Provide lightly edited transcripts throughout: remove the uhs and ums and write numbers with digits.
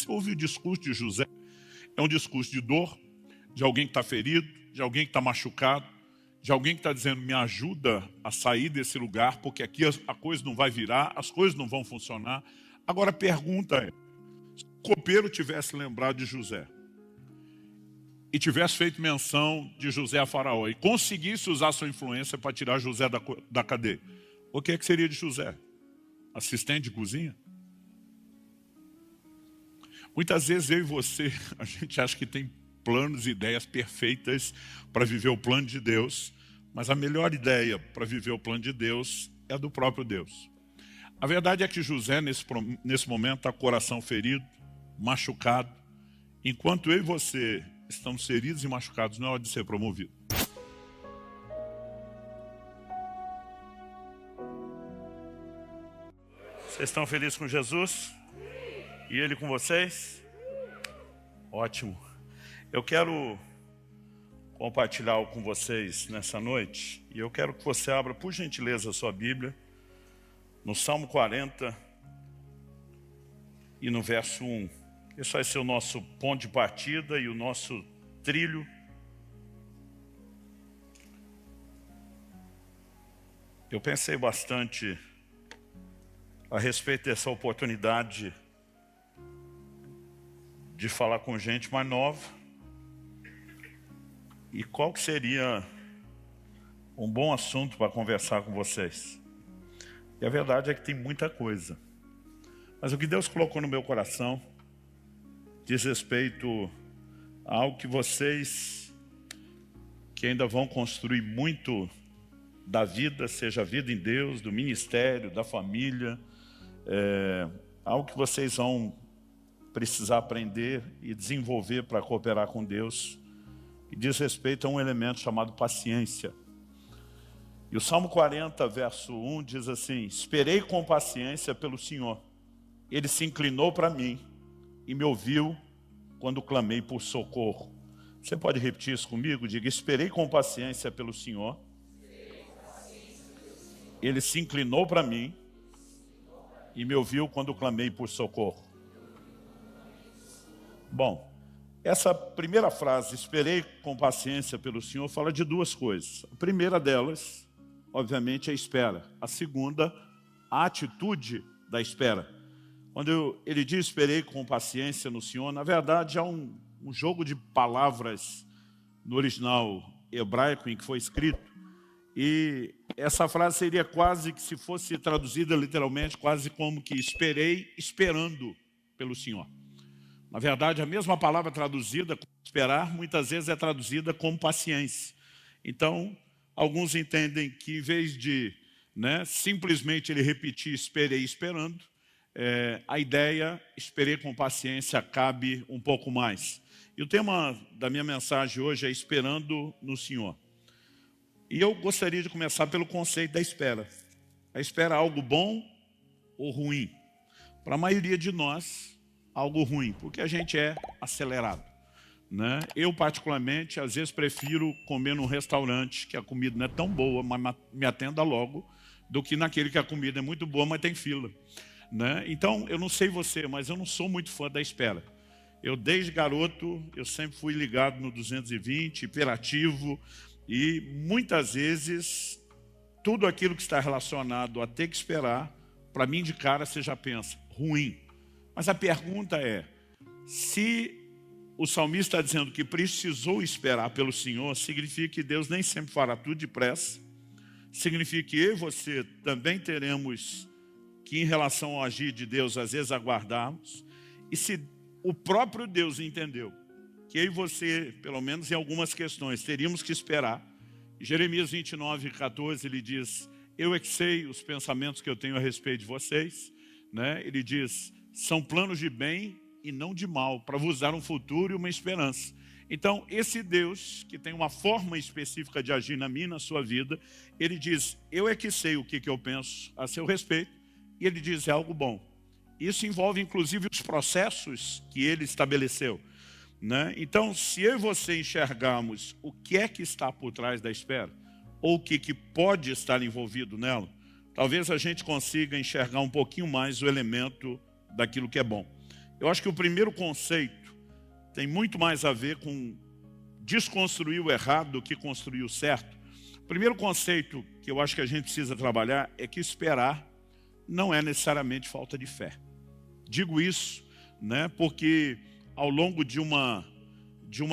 você ouve o discurso de José, é um discurso de dor, de alguém que está ferido, de alguém que está machucado, de alguém que está dizendo, me ajuda a sair desse lugar, porque aqui a coisa não vai virar, as coisas não vão funcionar. Agora a pergunta é, se o copeiro tivesse lembrado de José, e tivesse feito menção de José a Faraó, e conseguisse usar sua influência para tirar José da cadeia, o que é que seria de José? Assistente de cozinha? Muitas vezes eu e você, a gente acha que tem planos e ideias perfeitas para viver o plano de Deus, mas a melhor ideia para viver o plano de Deus é a do próprio Deus. A verdade é que José, nesse momento, está com o coração ferido, machucado, enquanto eu e você estamos feridos e machucados, não é hora de ser promovido. Vocês estão felizes com Jesus? E Ele com vocês? Ótimo. Eu quero compartilhar algo com vocês nessa noite. E eu quero que você abra, por gentileza, a sua Bíblia, no Salmo 40 e no verso 1. Esse vai ser o nosso ponto de partida e o nosso trilho. Eu pensei bastante a respeito dessa oportunidade de falar com gente mais nova e qual que seria um bom assunto para conversar com vocês. E a verdade é que tem muita coisa, mas o que Deus colocou no meu coração diz respeito a algo que vocês que ainda vão construir muito da vida, seja a vida em Deus, do ministério, da família, algo que vocês vão precisar aprender e desenvolver para cooperar com Deus, e diz respeito a um elemento chamado paciência. E o Salmo 40, verso 1 diz assim: esperei com paciência pelo Senhor, Ele se inclinou para mim e me ouviu quando clamei por socorro. Você pode repetir isso comigo? Diga: esperei com paciência pelo Senhor, Ele se inclinou para mim e me ouviu quando clamei por socorro. Bom, essa primeira frase, esperei com paciência pelo Senhor, fala de duas coisas. A primeira delas, obviamente, é a espera. A segunda, a atitude da espera. Quando ele diz esperei com paciência no Senhor, na verdade há um jogo de palavras no original hebraico em que foi escrito. E essa frase seria quase que, se fosse traduzida literalmente, quase como que esperei esperando pelo Senhor. Na verdade, a mesma palavra traduzida como esperar, muitas vezes é traduzida como paciência. Então, alguns entendem que em vez de simplesmente ele repetir esperei esperando, a ideia, esperei com paciência, cabe um pouco mais. E o tema da minha mensagem hoje é esperando no Senhor. E eu gostaria de começar pelo conceito da espera. A espera é algo bom ou ruim? Para a maioria de nós, algo ruim, porque a gente é acelerado. Eu, particularmente, às vezes prefiro comer num restaurante que a comida não é tão boa, mas me atenda logo, do que naquele que a comida é muito boa, mas tem fila. Então, eu não sei você, mas eu não sou muito fã da espera. Eu, desde garoto, eu sempre fui ligado no 220, hiperativo, e muitas vezes, tudo aquilo que está relacionado a ter que esperar, para mim de cara você já pensa, ruim. Mas a pergunta é, se o salmista está dizendo que precisou esperar pelo Senhor, significa que Deus nem sempre fará tudo depressa, significa que eu e você também teremos que, em relação ao agir de Deus, às vezes aguardarmos. E se o próprio Deus entendeu que eu e você, pelo menos em algumas questões, teríamos que esperar, Jeremias 29, 14, ele diz, eu é que sei os pensamentos que eu tenho a respeito de vocês, ele diz, são planos de bem e não de mal, para vos dar um futuro e uma esperança. Então, esse Deus, que tem uma forma específica de agir na minha e na sua vida, ele diz, eu é que sei o que eu penso a seu respeito, e ele diz, é algo bom. Isso envolve, inclusive, os processos que ele estabeleceu. Então, se eu e você enxergarmos o que é que está por trás da espera, ou o que pode estar envolvido nela, talvez a gente consiga enxergar um pouquinho mais o elemento daquilo que é bom. Eu acho que o primeiro conceito tem muito mais a ver com desconstruir o errado do que construir o certo. O primeiro conceito que eu acho que a gente precisa trabalhar é que esperar não é necessariamente falta de fé. Digo isso, né, porque ao longo de uma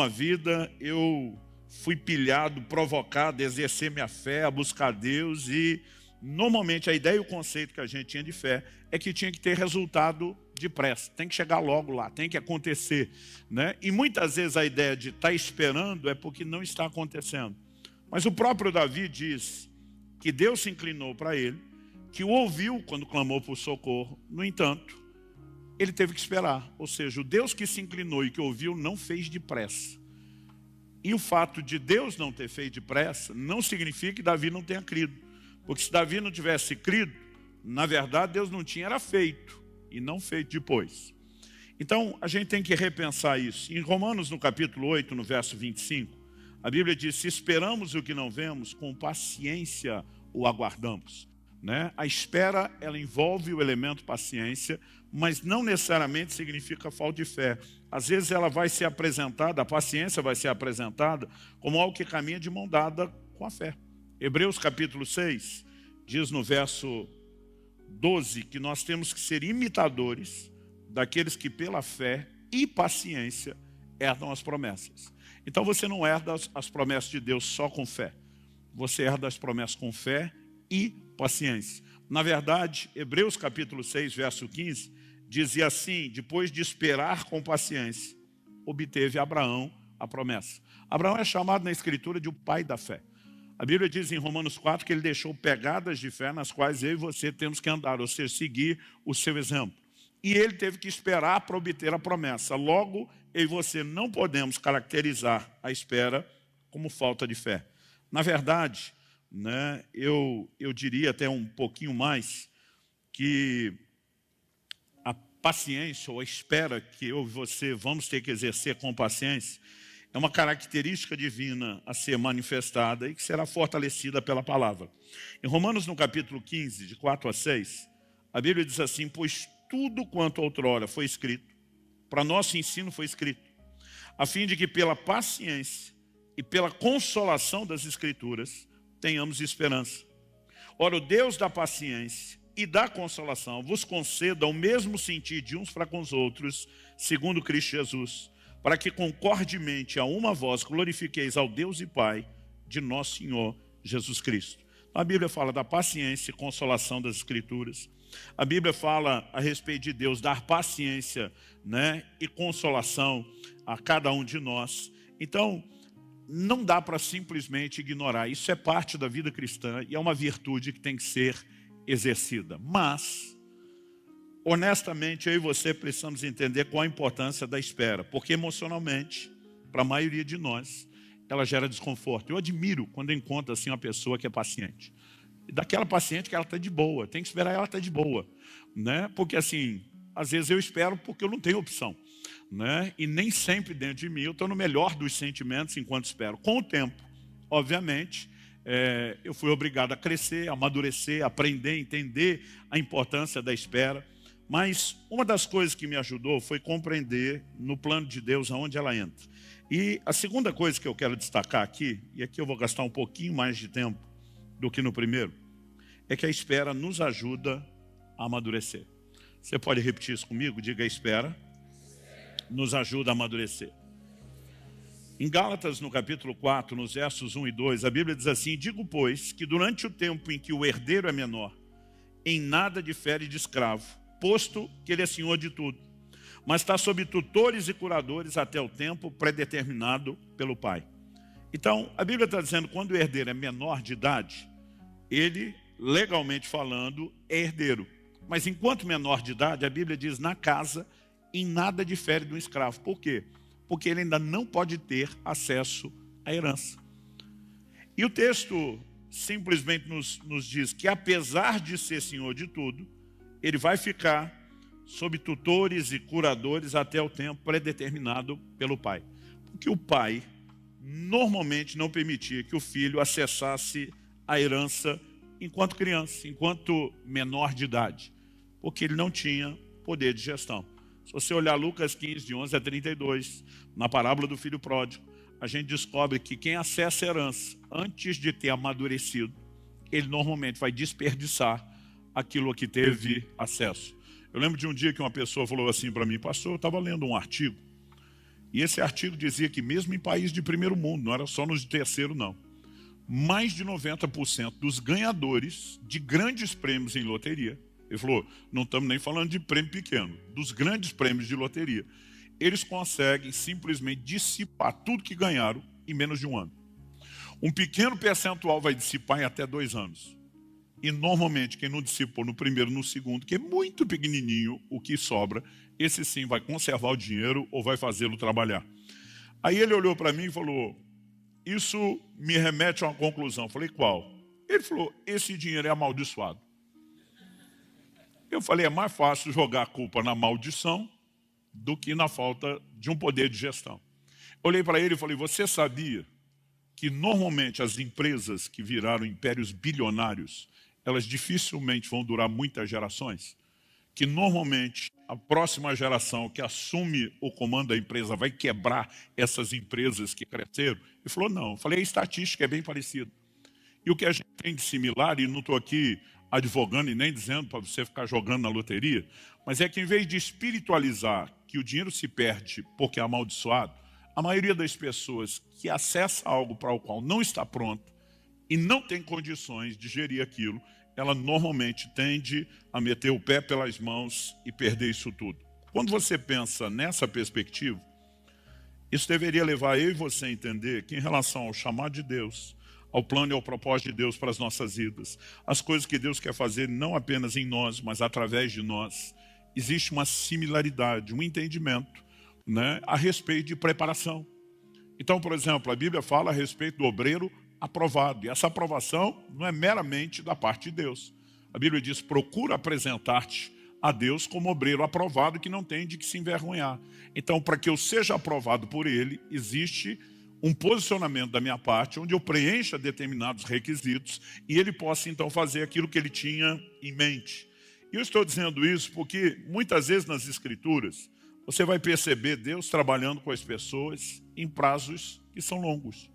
vida eu fui pilhado, provocado a exercer minha fé, a buscar Deus, e normalmente a ideia e o conceito que a gente tinha de fé é que tinha que ter resultado depressa, tem que chegar logo lá, tem que acontecer, né? E muitas vezes a ideia de estar esperando é porque não está acontecendo. Mas o próprio Davi diz que Deus se inclinou para ele, que o ouviu quando clamou por socorro. No entanto, ele teve que esperar. Ou seja, o Deus que se inclinou e que ouviu não fez depressa. E o fato de Deus não ter feito depressa não significa que Davi não tenha crido. Porque se Davi não tivesse crido, na verdade Deus não tinha era feito. E não feito depois. Então, a gente tem que repensar isso. Em Romanos, no capítulo 8, no verso 25, a Bíblia diz: se esperamos o que não vemos, com paciência o aguardamos. Né? A espera, ela envolve o elemento paciência, mas não necessariamente significa falta de fé. Às vezes ela vai ser apresentada, a paciência vai ser apresentada como algo que caminha de mão dada com a fé. Hebreus capítulo 6 diz no verso 12 que nós temos que ser imitadores daqueles que pela fé e paciência herdam as promessas. Então você não herda as promessas de Deus só com fé. Você herda as promessas com fé e paciência. Na verdade, Hebreus capítulo 6, verso 15, dizia assim: depois de esperar com paciência, obteve Abraão a promessa. Abraão é chamado na Escritura de o pai da fé. A Bíblia diz em Romanos 4 que ele deixou pegadas de fé nas quais eu e você temos que andar, ou seja, seguir o seu exemplo. E ele teve que esperar para obter a promessa. Logo, eu e você não podemos caracterizar a espera como falta de fé. Na verdade, né, eu diria até um pouquinho mais que a paciência ou a espera que eu e você vamos ter que exercer com paciência é uma característica divina a ser manifestada e que será fortalecida pela palavra. Em Romanos, no capítulo 15, de 4 a 6, a Bíblia diz assim: pois tudo quanto outrora foi escrito, para nosso ensino foi escrito, a fim de que pela paciência e pela consolação das Escrituras tenhamos esperança. Ora, o Deus da paciência e da consolação vos conceda o mesmo sentir de uns para com os outros, segundo Cristo Jesus, para que concordemente a uma voz glorifiqueis ao Deus e Pai de nosso Senhor Jesus Cristo. A Bíblia fala da paciência e consolação das Escrituras. A Bíblia fala a respeito de Deus dar paciência, né, e consolação a cada um de nós. Então, não dá para simplesmente ignorar. Isso é parte da vida cristã e é uma virtude que tem que ser exercida. Mas, honestamente, eu e você precisamos entender qual a importância da espera. Porque emocionalmente, para a maioria de nós, ela gera desconforto. Eu admiro quando eu encontro assim, uma pessoa que é paciente. E daquela paciente que ela está de boa. Tem que esperar ela estar de boa. Né? Porque assim, às vezes eu espero porque eu não tenho opção. Né? E nem sempre dentro de mim eu estou no melhor dos sentimentos enquanto espero. Com o tempo, obviamente, eu fui obrigado a crescer, a amadurecer, a aprender, a entender a importância da espera. Mas uma das coisas que me ajudou foi compreender no plano de Deus aonde ela entra. E a segunda coisa que eu quero destacar aqui, e aqui eu vou gastar um pouquinho mais de tempo do que no primeiro, é que a espera nos ajuda a amadurecer. Você pode repetir isso comigo? Diga: a espera nos ajuda a amadurecer. Em Gálatas, no capítulo 4, nos versos 1 e 2, a Bíblia diz assim: digo, pois, que durante o tempo em que o herdeiro é menor, em nada difere de escravo, posto que ele é senhor de tudo, mas está sob tutores e curadores até o tempo predeterminado pelo Pai. Então, a Bíblia está dizendo que quando o herdeiro é menor de idade, ele, legalmente falando, é herdeiro. Mas enquanto menor de idade, a Bíblia diz, na casa, em nada difere de um escravo. Por quê? Porque ele ainda não pode ter acesso à herança. E o texto simplesmente nos diz que, apesar de ser senhor de tudo, ele vai ficar sob tutores e curadores até o tempo predeterminado pelo pai. Porque o pai normalmente não permitia que o filho acessasse a herança enquanto criança, enquanto menor de idade, porque ele não tinha poder de gestão. Se você olhar Lucas 15, de 11 a 32, na parábola do filho pródigo, a gente descobre que quem acessa a herança antes de ter amadurecido, ele normalmente vai desperdiçar aquilo a que teve acesso. Eu lembro de um dia que uma pessoa falou assim para mim: pastor, eu estava lendo um artigo, e esse artigo dizia que mesmo em países de primeiro mundo, não era só nos de terceiro não, mais de 90% dos ganhadores de grandes prêmios em loteria, ele falou, não estamos nem falando de prêmio pequeno, dos grandes prêmios de loteria, eles conseguem simplesmente dissipar tudo que ganharam em menos de um ano. Um pequeno percentual vai dissipar em até 2 anos. E normalmente quem não dissipou no primeiro, no segundo, que é muito pequenininho o que sobra, esse sim vai conservar o dinheiro ou vai fazê-lo trabalhar. Aí ele olhou para mim e falou, isso me remete a uma conclusão. Eu falei, qual? Ele falou, esse dinheiro é amaldiçoado. Eu falei, é mais fácil jogar a culpa na maldição do que na falta de um poder de gestão. Olhei para ele e falei, você sabia que normalmente as empresas que viraram impérios bilionários, elas dificilmente vão durar muitas gerações? Que normalmente a próxima geração que assume o comando da empresa vai quebrar essas empresas que cresceram? Ele falou, não. Eu falei, a estatística é bem parecida. E o que a gente tem de similar, e não estou aqui advogando e nem dizendo para você ficar jogando na loteria, mas é que em vez de espiritualizar que o dinheiro se perde porque é amaldiçoado, a maioria das pessoas que acessa algo para o qual não está pronto e não tem condições de gerir aquilo, ela normalmente tende a meter o pé pelas mãos e perder isso tudo. Quando você pensa nessa perspectiva, isso deveria levar eu e você a entender que em relação ao chamado de Deus, ao plano e ao propósito de Deus para as nossas vidas, as coisas que Deus quer fazer não apenas em nós, mas através de nós, existe uma similaridade, um entendimento, né, a respeito de preparação. Então, por exemplo, a Bíblia fala a respeito do obreiro aprovado, e essa aprovação não é meramente da parte de Deus. A Bíblia diz, procura apresentar-te a Deus como obreiro aprovado que não tem de que se envergonhar. Então, para que eu seja aprovado por Ele, existe um posicionamento da minha parte, onde eu preencha determinados requisitos e Ele possa então fazer aquilo que Ele tinha em mente. E eu estou dizendo isso porque muitas vezes nas Escrituras, você vai perceber Deus trabalhando com as pessoas em prazos que são longos.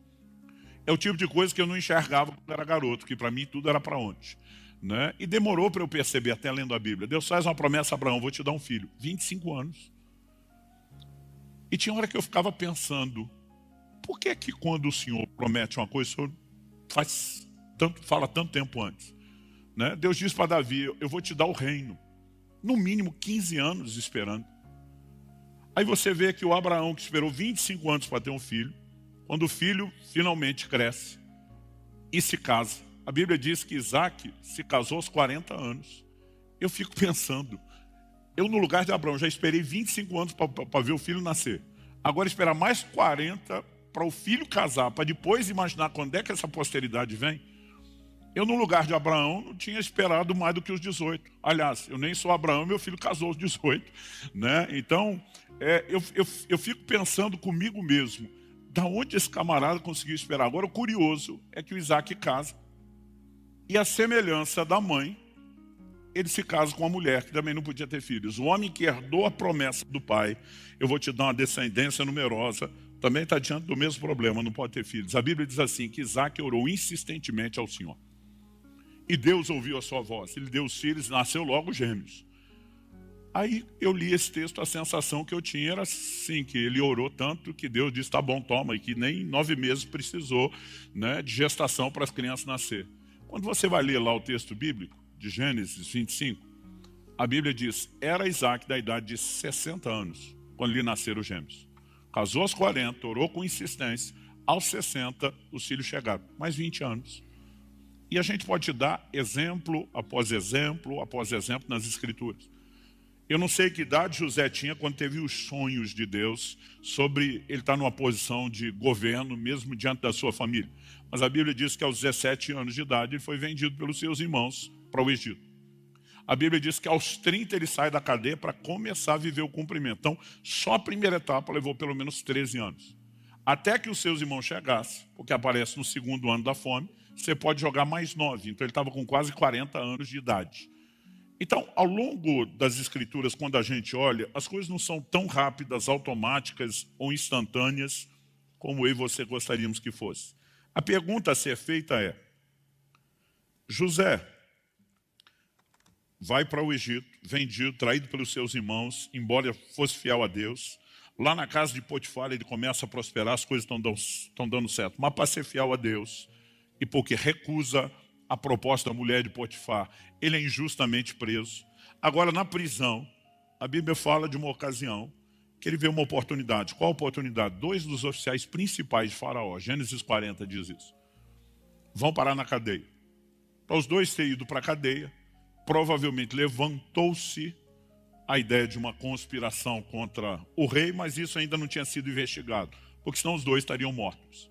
É o tipo de coisa que eu não enxergava quando era garoto, que para mim tudo era para ontem, né? E demorou para eu perceber, até lendo a Bíblia. Deus faz uma promessa a Abraão, vou te dar um filho. 25 anos. E tinha hora que eu ficava pensando, por que que quando o Senhor promete uma coisa, o Senhor fala tanto tempo antes? Né? Deus diz para Davi, eu vou te dar o reino. No mínimo 15 anos esperando. Aí você vê que o Abraão, que esperou 25 anos para ter um filho, quando o filho finalmente cresce e se casa, a Bíblia diz que Isaac se casou aos 40 anos. Eu fico pensando, eu no lugar de Abraão já esperei 25 anos para ver o filho nascer. Agora esperar mais 40 para o filho casar, para depois imaginar quando é que essa posteridade vem. Eu no lugar de Abraão não tinha esperado mais do que os 18. Aliás, eu nem sou Abraão, meu filho casou aos 18. Né? Então, eu fico pensando comigo mesmo, da onde esse camarada conseguiu esperar? Agora, o curioso é que o Isaac casa. E a semelhança da mãe, ele se casa com uma mulher que também não podia ter filhos. O homem que herdou a promessa do pai, eu vou te dar uma descendência numerosa, também está diante do mesmo problema, não pode ter filhos. A Bíblia diz assim, que Isaac orou insistentemente ao Senhor. E Deus ouviu a sua voz. Ele deu os filhos, nasceu logo gêmeos. Aí eu li esse texto, a sensação que eu tinha era assim, que ele orou tanto que Deus disse, tá bom, toma, e que nem 9 meses precisou, né, de gestação para as crianças nascer. Quando você vai ler lá o texto bíblico, de Gênesis 25, a Bíblia diz, era Isaac da idade de 60 anos, quando lhe nasceram os gêmeos. Casou aos 40, orou com insistência, aos 60 os filhos chegaram, mais 20 anos. E a gente pode dar exemplo após exemplo nas Escrituras. Eu não sei que idade José tinha quando teve os sonhos de Deus sobre ele estar numa posição de governo, mesmo diante da sua família. Mas a Bíblia diz que aos 17 anos de idade ele foi vendido pelos seus irmãos para o Egito. A Bíblia diz que aos 30 ele sai da cadeia para começar a viver o cumprimento. Então, só a primeira etapa levou pelo menos 13 anos. Até que os seus irmãos chegassem, porque aparece no segundo ano da fome, você pode jogar mais 9. Então ele estava com quase 40 anos de idade. Então, ao longo das Escrituras, quando a gente olha, as coisas não são tão rápidas, automáticas ou instantâneas como eu e você gostaríamos que fosse. A pergunta a ser feita é: José vai para o Egito, vendido, traído pelos seus irmãos, embora fosse fiel a Deus. Lá na casa de Potifar ele começa a prosperar, as coisas estão dando certo. Mas para ser fiel a Deus, e porque recusa a proposta da mulher de Potifar, ele é injustamente preso. Agora, na prisão, a Bíblia fala de uma ocasião que ele vê uma oportunidade. Qual oportunidade? 2 dos oficiais principais de Faraó, Gênesis 40 diz isso, vão parar na cadeia. Para os dois terem ido para a cadeia, provavelmente levantou-se a ideia de uma conspiração contra o rei, mas isso ainda não tinha sido investigado, porque senão os dois estariam mortos.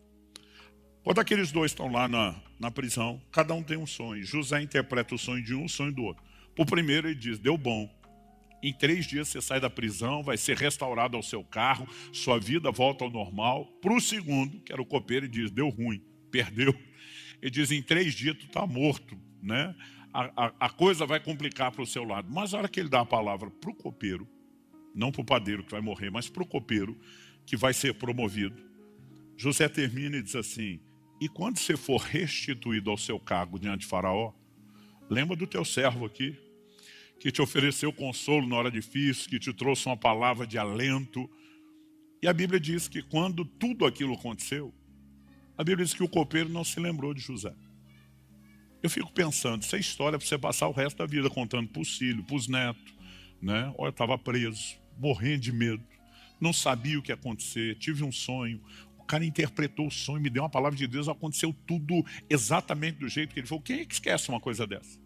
Quando aqueles dois estão lá na prisão, cada um tem um sonho. José interpreta o sonho de um, o sonho do outro. Para o primeiro ele diz: deu bom. Em 3 dias você sai da prisão, vai ser restaurado ao seu carro, sua vida volta ao normal. Para o segundo, que era o copeiro, ele diz: deu ruim, perdeu. Ele diz: em 3 dias tu está morto, né? A coisa vai complicar para o seu lado. Mas a hora que ele dá a palavra para o copeiro, não para o padeiro que vai morrer, mas para o copeiro que vai ser promovido, José termina e diz assim: e quando você for restituído ao seu cargo diante de Faraó, lembra do teu servo aqui, que te ofereceu consolo na hora difícil, que te trouxe uma palavra de alento. E a Bíblia diz que quando tudo aquilo aconteceu, a Bíblia diz que o copeiro não se lembrou de José. Eu fico pensando, essa história é para você passar o resto da vida contando para os filhos, para os netos, né? Olha, eu estava preso, morrendo de medo, não sabia o que ia acontecer, tive um sonho. O cara interpretou o sonho, me deu uma palavra de Deus, aconteceu tudo exatamente do jeito que ele falou. Quem é que esquece uma coisa dessa?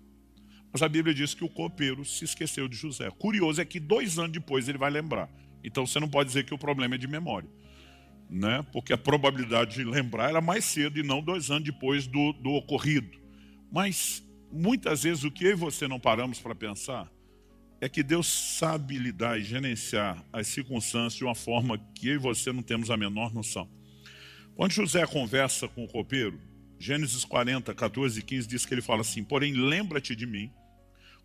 Mas a Bíblia diz que o copeiro se esqueceu de José. Curioso é que 2 anos depois ele vai lembrar. Então você não pode dizer que o problema é de memória, né? Porque a probabilidade de lembrar era mais cedo e não 2 anos depois do ocorrido. Mas muitas vezes o que eu e você não paramos para pensar é que Deus sabe lidar e gerenciar as circunstâncias de uma forma que eu e você não temos a menor noção. Quando José conversa com o copeiro, Gênesis 40, 14 e 15 diz que ele fala assim: porém lembra-te de mim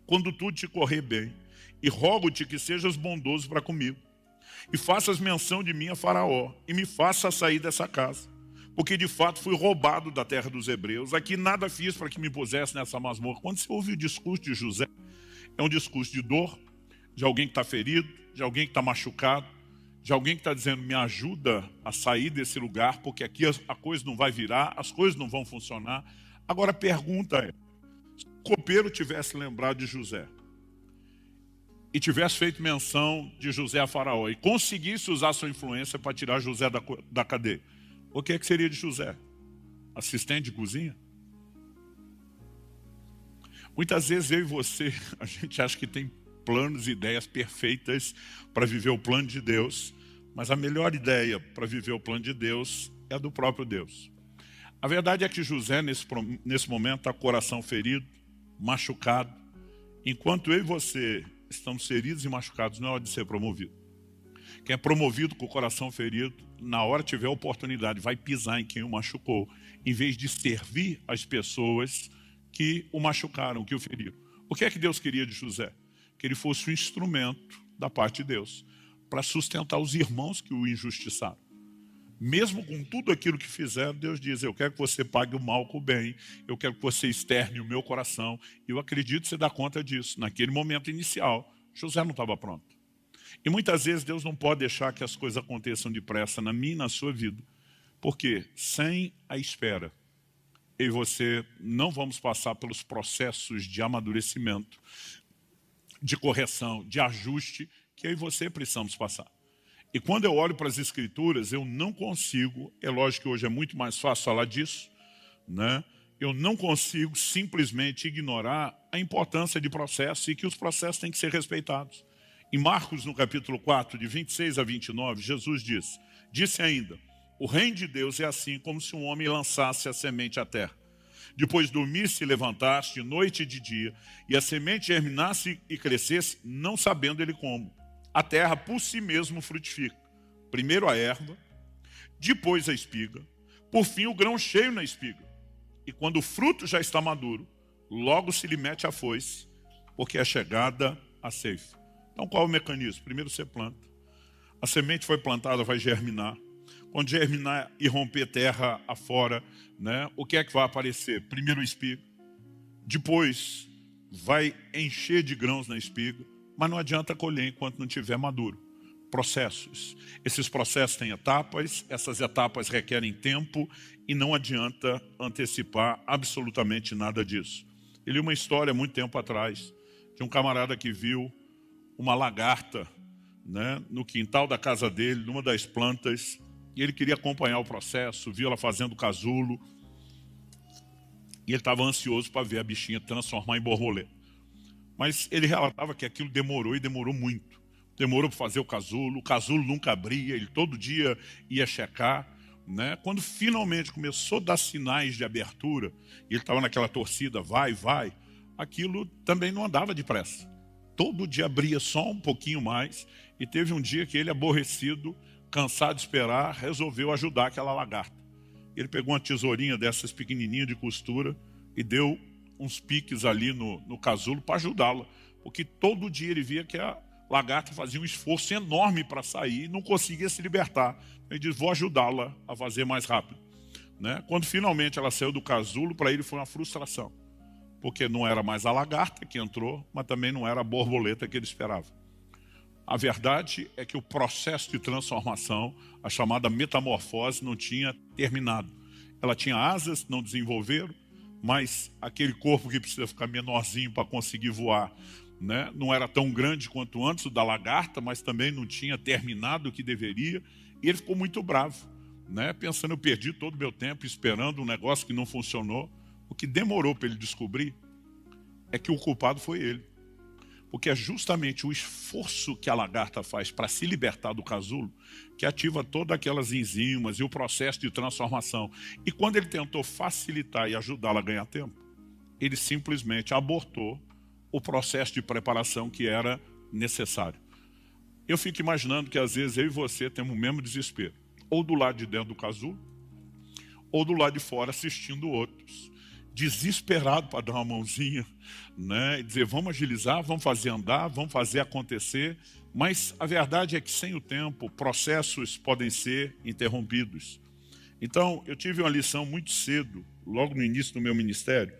quando tudo te correr bem, e rogo-te que sejas bondoso para comigo, e faças menção de mim a Faraó, e me faça sair dessa casa, porque de fato fui roubado da terra dos hebreus, aqui nada fiz para que me pusesse nessa masmorra. Quando você ouve o discurso de José, é um discurso de dor, de alguém que está ferido, de alguém que está machucado, de alguém que está dizendo: me ajuda a sair desse lugar, porque aqui a coisa não vai virar, as coisas não vão funcionar. Agora a pergunta é: se o copeiro tivesse lembrado de José, e tivesse feito menção de José a Faraó, e conseguisse usar sua influência para tirar José da cadeia, o que é que seria de José? Assistente de cozinha? Muitas vezes eu e você, a gente acha que tem planos e ideias perfeitas para viver o plano de Deus, mas a melhor ideia para viver o plano de Deus é a do próprio Deus. A verdade é que José, nesse momento, está com o coração ferido, machucado. Enquanto eu e você estamos feridos e machucados, não é hora de ser promovido. Quem é promovido com o coração ferido, na hora que tiver a oportunidade, vai pisar em quem o machucou, em vez de servir as pessoas que o machucaram, que o feriram. O que é que Deus queria de José? Que ele fosse um instrumento da parte de Deus para sustentar os irmãos que o injustiçaram. Mesmo com tudo aquilo que fizeram, Deus diz: eu quero que você pague o mal com o bem, eu quero que você externe o meu coração. E eu acredito que você dá conta disso. Naquele momento inicial, José não estava pronto. E muitas vezes Deus não pode deixar que as coisas aconteçam depressa na minha e na sua vida, porque sem a espera, eu e você não vamos passar pelos processos de amadurecimento, de correção, de ajuste que eu e você precisamos passar. E quando eu olho para as Escrituras, eu não consigo, é lógico que hoje é muito mais fácil falar disso, né? Eu não consigo simplesmente ignorar a importância de processos e que os processos têm que ser respeitados. Em Marcos, no capítulo 4, de 26 a 29, Jesus disse ainda: o reino de Deus é assim como se um homem lançasse a semente à terra. Depois dormisse e levantasse de noite e de dia, e a semente germinasse e crescesse, não sabendo ele como. A terra por si mesmo frutifica. Primeiro a erva, depois a espiga, por fim o grão cheio na espiga. E quando o fruto já está maduro, logo se lhe mete a foice, porque é chegada a ceifa. Então qual é o mecanismo? Primeiro você planta. A semente foi plantada, vai germinar. Quando germinar e romper terra afora, né, o que é que vai aparecer? Primeiro o espiga. Depois vai encher de grãos na espiga, mas não adianta colher enquanto não estiver maduro. Processos. Esses processos têm etapas, essas etapas requerem tempo e não adianta antecipar absolutamente nada disso. Eu li uma história muito tempo atrás de um camarada que viu uma lagarta, né, no quintal da casa dele, numa das plantas, e ele queria acompanhar o processo, viu ela fazendo casulo, e ele estava ansioso para ver a bichinha transformar em borboleta. Mas ele relatava que aquilo demorou e demorou muito. Demorou para fazer o casulo nunca abria, ele todo dia ia checar, né? Quando finalmente começou a dar sinais de abertura, e ele estava naquela torcida, vai, aquilo também não andava depressa. Todo dia abria só um pouquinho mais, e teve um dia que ele, aborrecido, cansado de esperar, resolveu ajudar aquela lagarta. Ele pegou uma tesourinha dessas pequenininhas de costura e deu uns piques ali no casulo para ajudá-la, porque todo dia ele via que a lagarta fazia um esforço enorme para sair e não conseguia se libertar. Ele disse, vou ajudá-la a fazer mais rápido, né? Quando finalmente ela saiu do casulo, para ele foi uma frustração, porque não era mais a lagarta que entrou, mas também não era a borboleta que ele esperava. A verdade é que o processo de transformação, a chamada metamorfose, não tinha terminado. Ela tinha asas, não desenvolveram, mas aquele corpo que precisa ficar menorzinho para conseguir voar, né, não era tão grande quanto antes o da lagarta, mas também não tinha terminado o que deveria, e ele ficou muito bravo, né, pensando, eu perdi todo o meu tempo esperando um negócio que não funcionou. O que demorou para ele descobrir é que o culpado foi ele. Porque é justamente o esforço que a lagarta faz para se libertar do casulo que ativa todas aquelas enzimas e o processo de transformação. E quando ele tentou facilitar e ajudá-la a ganhar tempo, ele simplesmente abortou o processo de preparação que era necessário. Eu fico imaginando que às vezes eu e você temos o mesmo desespero, ou do lado de dentro do casulo, ou do lado de fora assistindo outros, desesperado para dar uma mãozinha, né, e dizer, vamos agilizar, vamos fazer andar, vamos fazer acontecer, mas a verdade é que sem o tempo, processos podem ser interrompidos. Então, eu tive uma lição muito cedo, logo no início do meu ministério,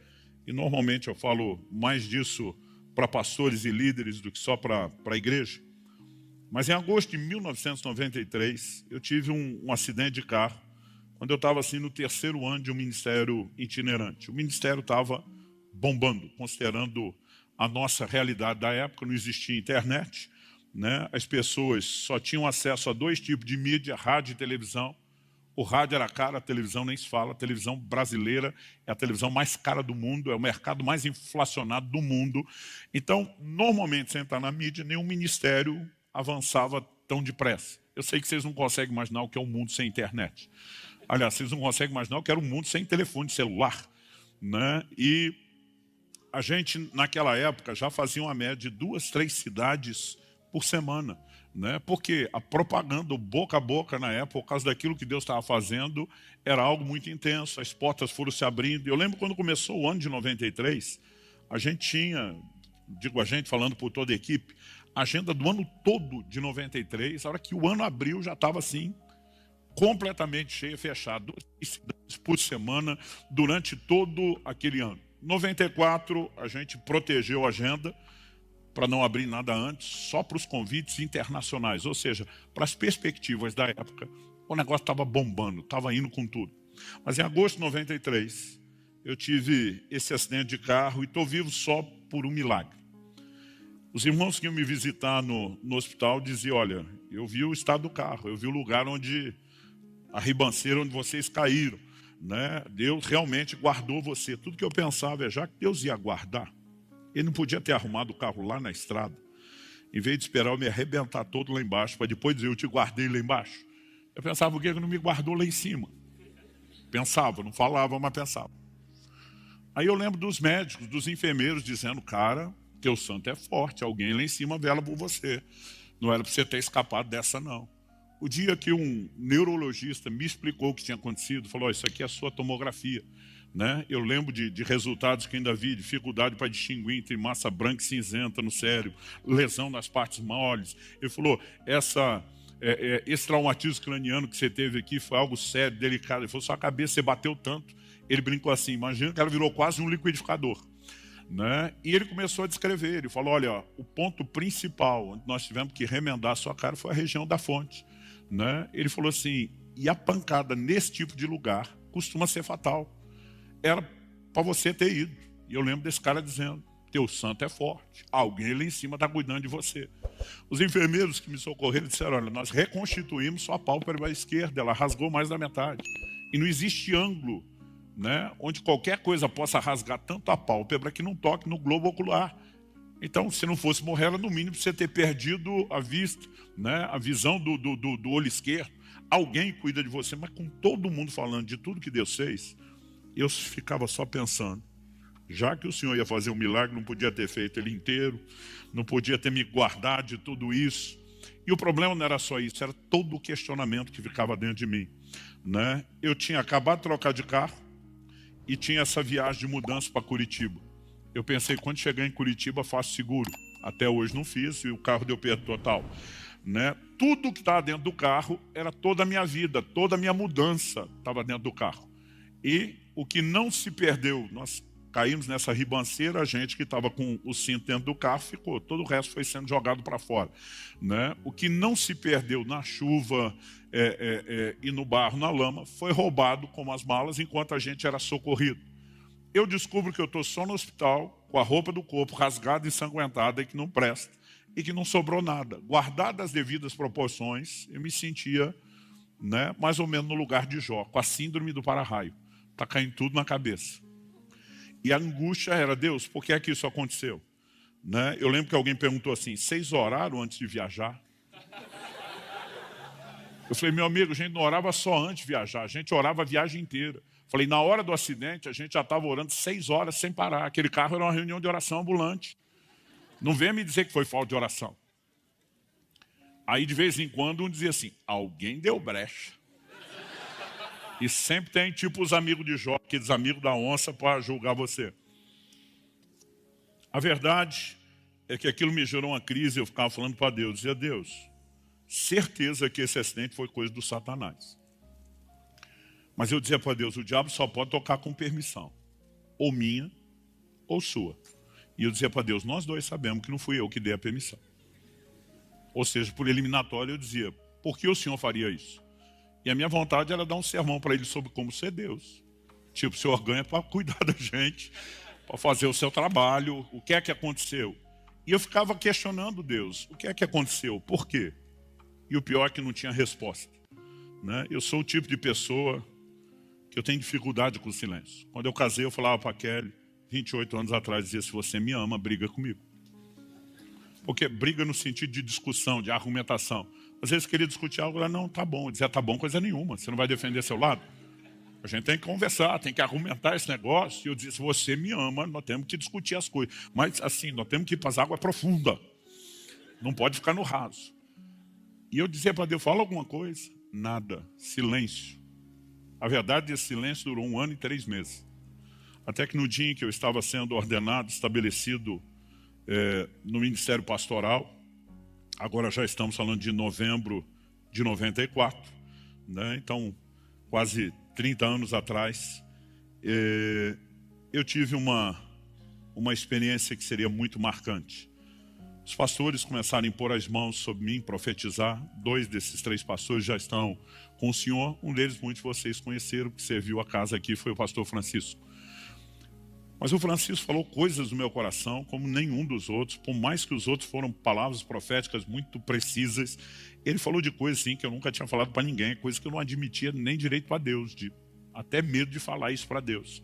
e normalmente eu falo mais disso para pastores e líderes do que só para a igreja, mas em agosto de 1993, eu tive um acidente de carro, quando eu estava assim no terceiro ano de um ministério itinerante. O ministério estava bombando, considerando a nossa realidade da época, não existia internet, né? As pessoas só tinham acesso a dois tipos de mídia, rádio e televisão. O rádio era caro, a televisão nem se fala. A televisão brasileira é a televisão mais cara do mundo, é o mercado mais inflacionado do mundo. Então, normalmente, sem estar na mídia, nenhum ministério avançava tão depressa. Eu sei que vocês não conseguem imaginar o que é um mundo sem internet. Aliás, vocês não conseguem imaginar o que era um mundo sem telefone celular, né? E a gente, naquela época, já fazia uma média de 2, 3 cidades por semana, né? Porque a propaganda, o boca a boca na época, por causa daquilo que Deus estava fazendo, era algo muito intenso, as portas foram se abrindo. Eu lembro quando começou o ano de 93, a gente tinha, digo a gente falando por toda a equipe, a agenda do ano todo de 93, a hora que o ano abriu já estava assim, completamente cheia, fechada, 2 cidades por semana durante todo aquele ano. 94, a gente protegeu a agenda para não abrir nada antes, só para os convites internacionais, ou seja, para as perspectivas da época, o negócio estava bombando, estava indo com tudo. Mas em agosto de 93, eu tive esse acidente de carro e estou vivo só por um milagre. Os irmãos que iam me visitar no hospital diziam, olha, eu vi o estado do carro, eu vi o lugar onde a ribanceira onde vocês caíram, né? Deus realmente guardou você. Tudo que eu pensava é, já que Deus ia guardar, ele não podia ter arrumado o carro lá na estrada, em vez de esperar eu me arrebentar todo lá embaixo, para depois dizer, eu te guardei lá embaixo. Eu pensava, por que ele não me guardou lá em cima? Pensava, não falava, mas pensava. Aí eu lembro dos médicos, dos enfermeiros, dizendo, cara, teu santo é forte, alguém lá em cima vela por você. Não era para você ter escapado dessa, não. O dia que um neurologista me explicou o que tinha acontecido, falou, isso aqui é a sua tomografia. né? Eu lembro de resultados que ainda vi, dificuldade para distinguir entre massa branca e cinzenta no cérebro, lesão nas partes moles. Ele falou, esse traumatismo craniano que você teve aqui foi algo sério, delicado. Ele falou, sua cabeça, você bateu tanto. Ele brincou assim, imagina que ela virou quase um liquidificador. Né? E ele começou a descrever, ele falou, olha, o ponto principal onde nós tivemos que remendar a sua cara foi a região da fonte. Né? Ele falou assim, e a pancada nesse tipo de lugar costuma ser fatal. Era para você ter ido. E eu lembro desse cara dizendo, teu santo é forte, alguém ali em cima está cuidando de você. Os enfermeiros que me socorreram disseram, olha, nós reconstituímos sua pálpebra esquerda, ela rasgou mais da metade. E não existe ângulo, né, onde qualquer coisa possa rasgar tanto a pálpebra que não toque no globo ocular. Então, se não fosse morrer, no mínimo você ter perdido a vista, né, a visão do olho esquerdo. Alguém cuida de você, mas com todo mundo falando de tudo que Deus fez, eu ficava só pensando, já que o Senhor ia fazer um milagre, não podia ter feito ele inteiro, não podia ter me guardado de tudo isso. E o problema não era só isso, era todo o questionamento que ficava dentro de mim. Né? Eu tinha acabado de trocar de carro, e tinha essa viagem de mudança para Curitiba. Eu pensei, quando chegar em Curitiba, faço seguro. Até hoje não fiz, e o carro deu perda total. Né? Tudo que estava dentro do carro era toda a minha vida, toda a minha mudança estava dentro do carro. E o que não se perdeu, nós caímos nessa ribanceira, a gente que estava com o cinto dentro do carro ficou, todo o resto foi sendo jogado para fora. Né? O que não se perdeu na chuva e no barro, na lama, foi roubado como as malas enquanto a gente era socorrido. Eu descubro que eu estou só no hospital, com a roupa do corpo rasgada e ensanguentada e que não presta, e que não sobrou nada. Guardadas as devidas proporções, eu me sentia, né, mais ou menos no lugar de Jó, com a síndrome do para-raio. Está caindo tudo na cabeça. E a angústia era, Deus, por que é que isso aconteceu? Né? Eu lembro que alguém perguntou assim, vocês oraram antes de viajar? Eu falei, meu amigo, a gente não orava só antes de viajar, a gente orava a viagem inteira. Falei, na hora do acidente, a gente já estava orando 6 horas sem parar. Aquele carro era uma reunião de oração ambulante. Não venha me dizer que foi falta de oração. Aí, de vez em quando, um dizia assim, alguém deu brecha. E sempre tem, tipo, os amigos de Jó, aqueles amigos da onça para julgar você. A verdade é que aquilo me gerou uma crise, eu ficava falando para Deus, dizia, Deus, certeza que esse acidente foi coisa do Satanás. Mas eu dizia para Deus, o diabo só pode tocar com permissão. Ou minha, ou sua. E eu dizia para Deus, nós dois sabemos que não fui eu que dei a permissão. Ou seja, por eliminatório eu dizia, por que o Senhor faria isso? E a minha vontade era dar um sermão para ele sobre como ser Deus. Tipo, o Senhor ganha para cuidar da gente, para fazer o seu trabalho, o que é que aconteceu? E eu ficava questionando Deus, o que é que aconteceu? Por quê? E o pior é que não tinha resposta. Né? Eu sou o tipo de pessoa que eu tenho dificuldade com o silêncio. Quando eu casei, eu falava para a Kelly, 28 anos atrás, dizia, se você me ama, briga comigo. Porque briga no sentido de discussão, de argumentação. Às vezes queria discutir algo, ela não, tá bom. Eu dizia, tá bom, coisa nenhuma, você não vai defender seu lado. A gente tem que conversar, tem que argumentar esse negócio. E eu dizia, se você me ama, nós temos que discutir as coisas. Mas assim, nós temos que ir para as águas profundas. Não pode ficar no raso. E eu dizia para Deus, fala alguma coisa. Nada, silêncio. A verdade, esse silêncio durou 1 ano e 3 meses. Até que no dia em que eu estava sendo ordenado, estabelecido no Ministério Pastoral, agora já estamos falando de novembro de 94, né? Então, quase 30 anos atrás, eu tive uma experiência que seria muito marcante. Os pastores começaram a impor as mãos sobre mim, profetizar. 2 desses 3 pastores já estão com o Senhor. Um deles, muitos de vocês conheceram, que serviu a casa aqui, foi o pastor Francisco. Mas o Francisco falou coisas no meu coração, como nenhum dos outros. Por mais que os outros foram palavras proféticas muito precisas, ele falou de coisas assim, que eu nunca tinha falado para ninguém, coisas que eu não admitia nem direito para Deus, até medo de falar isso para Deus.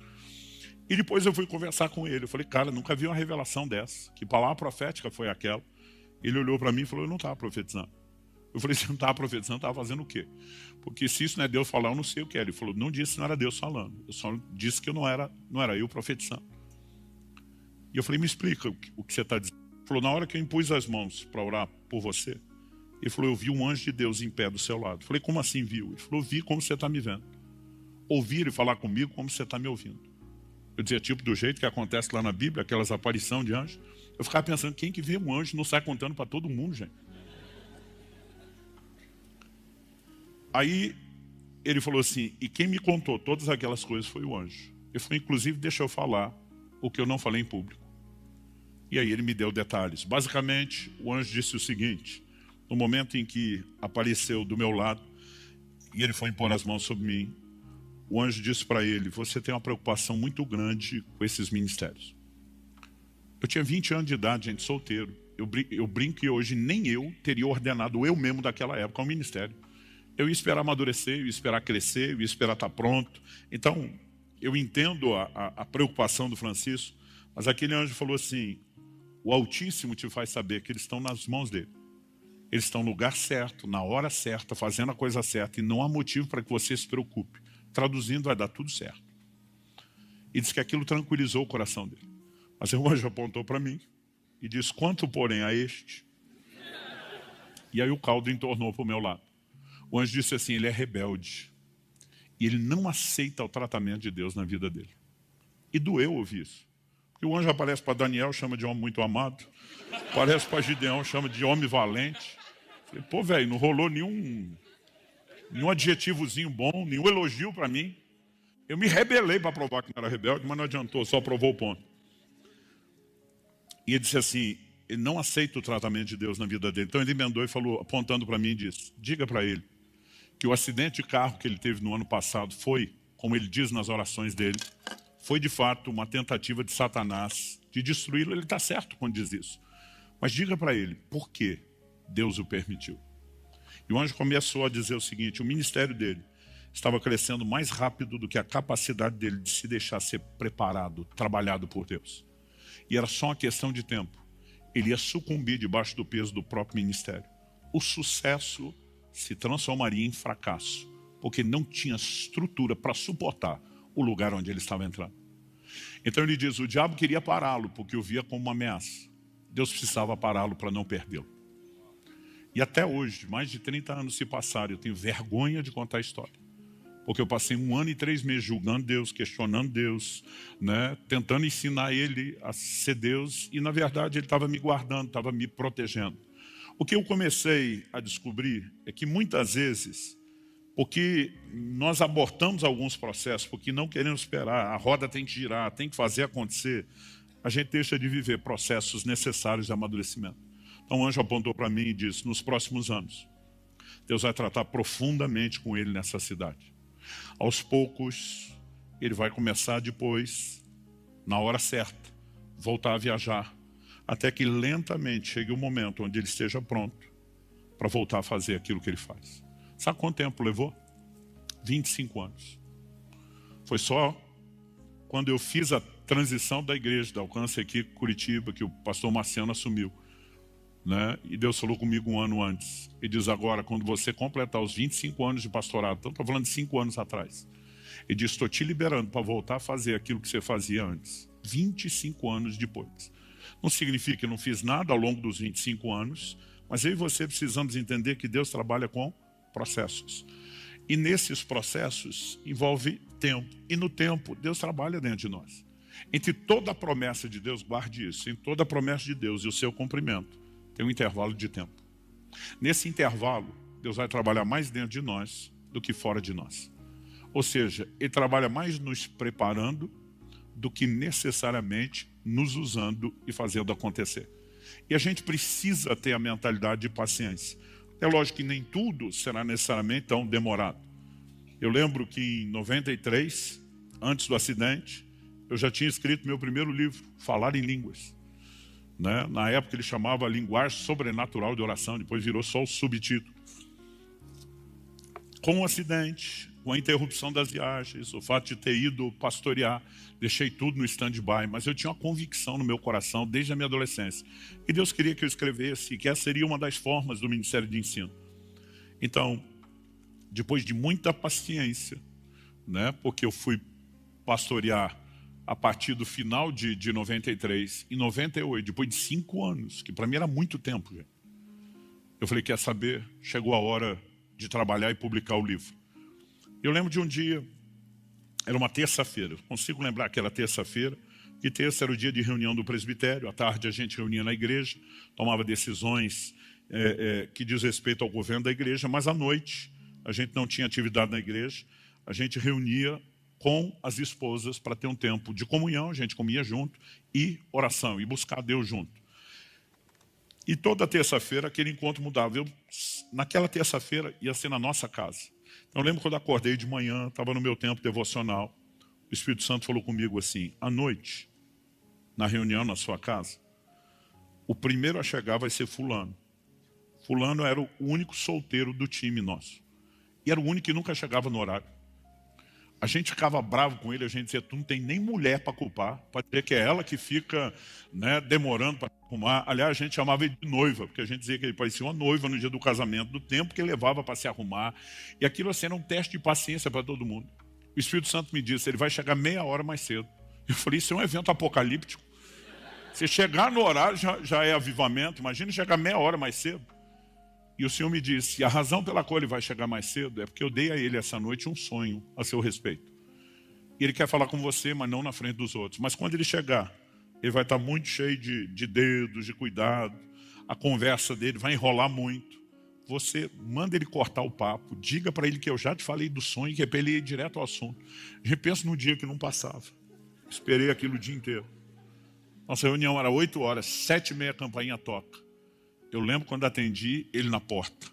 E depois eu fui conversar com ele. Eu falei, cara, nunca vi uma revelação dessa. Que palavra profética foi aquela? Ele olhou para mim e falou, eu não estava profetizando. Eu falei, você não estava profetizando, estava fazendo o quê? Porque se isso não é Deus falar, eu não sei o que é. Ele falou, não disse que não era Deus falando. Eu só disse que não era eu profetizando. E eu falei, me explica o que você está dizendo. Ele falou, na hora que eu impus as mãos para orar por você, ele falou, eu vi um anjo de Deus em pé do seu lado. Eu falei, como assim viu? Ele falou, vi como você está me vendo. Ouvir e falar comigo como você está me ouvindo. Eu dizia, tipo do jeito que acontece lá na Bíblia, aquelas aparições de anjos. Eu ficava pensando, quem que vê um anjo não sai contando para todo mundo, gente? Aí ele falou assim, e quem me contou todas aquelas coisas foi o anjo. Ele falou, inclusive, deixa eu falar o que eu não falei em público. E aí ele me deu detalhes. Basicamente, o anjo disse o seguinte, no momento em que apareceu do meu lado, e ele foi impor as mãos sobre mim, o anjo disse para ele, você tem uma preocupação muito grande com esses ministérios. Eu tinha 20 anos de idade, gente, solteiro. Eu brinco que hoje nem eu teria ordenado eu mesmo daquela época ao ministério. Eu ia esperar amadurecer, eu ia esperar crescer, eu ia esperar estar pronto. Então, eu entendo a preocupação do Francisco, mas aquele anjo falou assim, o Altíssimo te faz saber que eles estão nas mãos dele. Eles estão no lugar certo, na hora certa, fazendo a coisa certa, e não há motivo para que você se preocupe. Traduzindo, vai dar tudo certo. E disse que aquilo tranquilizou o coração dele. Mas o anjo apontou para mim e disse, quanto porém a este? E aí o caldo entornou para o meu lado. O anjo disse assim, ele é rebelde. E ele não aceita o tratamento de Deus na vida dele. E doeu ouvir isso. Porque o anjo aparece para Daniel, chama de homem muito amado. Aparece para Gideão, chama de homem valente. Falei, pô, velho, não rolou nenhum adjetivozinho bom, nenhum elogio para mim. Eu me rebelei para provar que não era rebelde, mas não adiantou, só provou o ponto. E ele disse assim, ele não aceita o tratamento de Deus na vida dele. Então ele emendou e falou, apontando para mim, e disse, diga para ele que o acidente de carro que ele teve no ano passado foi, como ele diz nas orações dele, foi de fato uma tentativa de Satanás de destruí-lo. Ele está certo quando diz isso. Mas diga para ele, por que Deus o permitiu? E o anjo começou a dizer o seguinte, o ministério dele estava crescendo mais rápido do que a capacidade dele de se deixar ser preparado, trabalhado por Deus. E era só uma questão de tempo. Ele ia sucumbir debaixo do peso do próprio ministério. O sucesso se transformaria em fracasso, porque não tinha estrutura para suportar o lugar onde ele estava entrando. Então ele diz, o diabo queria pará-lo, porque o via como uma ameaça. Deus precisava pará-lo para não perdê-lo. E até hoje, mais de 30 anos se passaram, eu tenho vergonha de contar a história. Porque eu passei 1 ano e 3 meses julgando Deus, questionando Deus, né, tentando ensinar ele a ser Deus, e na verdade ele estava me guardando, estava me protegendo. O que eu comecei a descobrir é que muitas vezes, porque nós abortamos alguns processos, porque não queremos esperar, a roda tem que girar, tem que fazer acontecer, a gente deixa de viver processos necessários de amadurecimento. Então o anjo apontou para mim e disse, nos próximos anos, Deus vai tratar profundamente com ele nessa cidade. Aos poucos, ele vai começar depois, na hora certa, voltar a viajar, até que lentamente chegue o momento onde ele esteja pronto para voltar a fazer aquilo que ele faz. Sabe quanto tempo levou? 25 anos. Foi só quando eu fiz a transição da igreja, da Alcance aqui em Curitiba, que o pastor Marciano assumiu, né? E Deus falou comigo 1 ano antes. Ele diz agora, quando você completar os 25 anos de pastorado, então estou falando de 5 anos atrás. Ele diz, estou te liberando para voltar a fazer aquilo que você fazia antes. 25 anos depois. Não significa que eu não fiz nada ao longo dos 25 anos, mas eu e você precisamos entender que Deus trabalha com processos. E nesses processos envolve tempo. E no tempo, Deus trabalha dentro de nós. Entre toda a promessa de Deus, guarde isso, em toda a promessa de Deus e o seu cumprimento, tem um intervalo de tempo. Nesse intervalo, Deus vai trabalhar mais dentro de nós do que fora de nós. Ou seja, Ele trabalha mais nos preparando do que necessariamente nos usando e fazendo acontecer. E a gente precisa ter a mentalidade de paciência. É lógico que nem tudo será necessariamente tão demorado. Eu lembro que em 93, antes do acidente, eu já tinha escrito meu primeiro livro, Falar em Línguas. Né? Na época ele chamava Linguagem Sobrenatural de Oração, depois virou só o subtítulo. Com o acidente, com a interrupção das viagens, o fato de ter ido pastorear, deixei tudo no stand-by, mas eu tinha uma convicção no meu coração desde a minha adolescência. E Deus queria que eu escrevesse, que essa seria uma das formas do Ministério de Ensino. Então, depois de muita paciência, né, porque eu fui pastorear a partir do final de 93, em 98, depois de 5 anos, que para mim era muito tempo. Já. Eu falei, quer saber? Chegou a hora de trabalhar e publicar o livro. Eu lembro de um dia, Era uma terça-feira. Consigo lembrar que era terça-feira. Que terça era o dia de reunião do presbitério. À tarde a gente reunia na igreja, tomava decisões que diz respeito ao governo da igreja, mas à noite a gente não tinha atividade na igreja. A gente reunia com as esposas para ter um tempo de comunhão, a gente comia junto, e oração, e buscar Deus junto. E toda terça-feira aquele encontro mudava. Naquela terça-feira ia ser na nossa casa. Então, eu lembro quando eu acordei de manhã, estava no meu tempo devocional, o Espírito Santo falou comigo assim: à noite, na reunião na sua casa, o primeiro a chegar vai ser fulano. Fulano era o único solteiro do time nosso. E era o único que nunca chegava no horário. A gente ficava bravo com ele, a gente dizia: tu não tem nem mulher para culpar, para dizer que é ela que fica, né, demorando para arrumar. Aliás, a gente chamava ele de noiva, porque a gente dizia que ele parecia uma noiva no dia do casamento, do tempo que ele levava para se arrumar. E aquilo assim era um teste de paciência para todo mundo. O Espírito Santo me disse: ele vai chegar meia hora mais cedo. Eu falei: isso é um evento apocalíptico. Se chegar no horário já é avivamento, imagina chegar meia hora mais cedo. E o Senhor me disse: a razão pela qual ele vai chegar mais cedo é porque eu dei a ele essa noite um sonho a seu respeito. E ele quer falar com você, mas não na frente dos outros. Mas quando ele chegar, ele vai estar muito cheio de dedos, de cuidado. A conversa dele vai enrolar muito. Você manda ele cortar o papo, diga para ele que eu já te falei do sonho, que é para ele ir direto ao assunto. Repenso no dia que não passava. Esperei aquilo o dia inteiro. Nossa reunião era 8 horas, 7h30 a campainha toca. Eu lembro quando atendi ele na porta.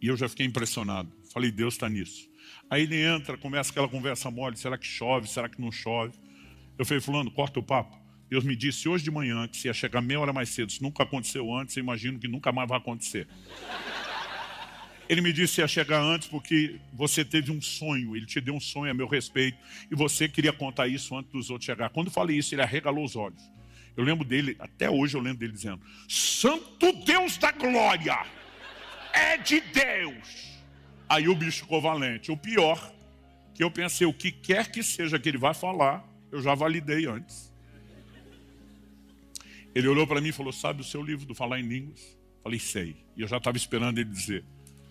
E eu já fiquei impressionado. Falei: Deus está nisso. Aí ele entra, começa aquela conversa mole. Será que chove? Será que não chove? Eu falei: fulano, corta o papo. Deus me disse hoje de manhã que se ia chegar meia hora mais cedo. Se nunca aconteceu antes, eu imagino que nunca mais vai acontecer. Ele me disse que ia chegar antes porque você teve um sonho. Ele te deu um sonho a meu respeito. E você queria contar isso antes dos outros chegar. Quando eu falei isso, ele arregalou os olhos. Eu lembro dele, até hoje eu lembro dele dizendo: Santo Deus da glória, é de Deus. Aí o bicho ficou valente. O pior, que eu pensei: o que quer que seja que ele vai falar, eu já validei antes. Ele olhou para mim e falou: sabe o seu livro do Falar em Línguas? Falei: sei. E eu já estava esperando ele dizer: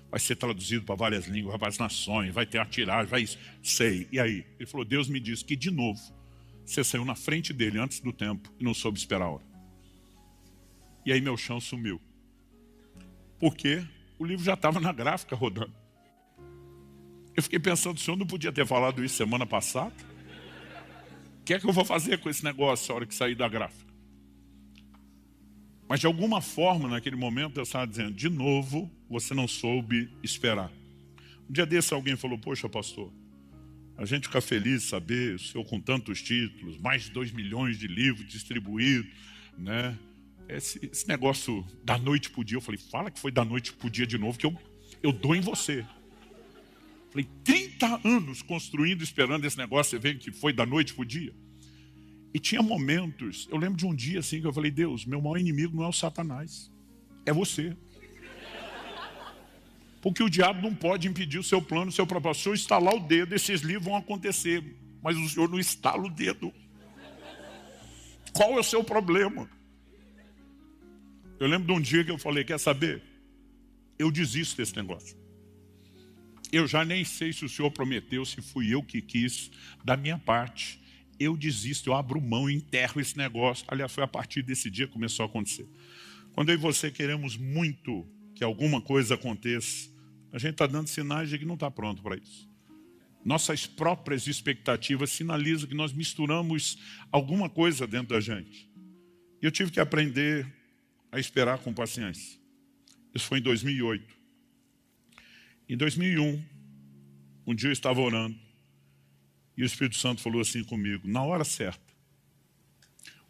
vai ser traduzido para várias línguas, para várias nações, vai ter a tiragem, vai isso. Sei. E aí? Ele falou: Deus me disse que de novo você saiu na frente dele antes do tempo e não soube esperar a hora. E aí meu chão sumiu. Porque o livro já estava na gráfica rodando. Eu fiquei pensando: o senhor não podia ter falado isso semana passada? O que é que eu vou fazer com esse negócio a hora que sair da gráfica? Mas de alguma forma, naquele momento, eu estava dizendo: de novo, você não soube esperar. Um dia desse alguém falou: poxa, pastor, a gente fica feliz de saber o senhor com tantos títulos, mais de 2 milhões de livros distribuídos, né? Esse negócio da noite para o dia. Eu falei: fala que foi da noite para o dia de novo, que eu dou em você. Falei: 30 anos construindo, esperando esse negócio, você vê que foi da noite para o dia. E tinha momentos, eu lembro de um dia assim que eu falei: Deus, meu maior inimigo não é o Satanás, é você. Porque o diabo não pode impedir o seu plano, o seu propósito. Se o senhor estalar o dedo, esses livros vão acontecer. Mas o senhor não estala o dedo. Qual é o seu problema? Eu lembro de um dia que eu falei: quer saber? Eu desisto desse negócio. Eu já nem sei se o senhor prometeu, se fui eu que quis. Da minha parte, eu desisto, eu abro mão e enterro esse negócio. Aliás, foi a partir desse dia que começou a acontecer. Quando eu e você queremos muito que alguma coisa aconteça, a gente está dando sinais de que não está pronto para isso. Nossas próprias expectativas sinalizam que nós misturamos alguma coisa dentro da gente. E eu tive que aprender a esperar com paciência. Isso foi em 2008. Em 2001, um dia eu estava orando e o Espírito Santo falou assim comigo: na hora certa,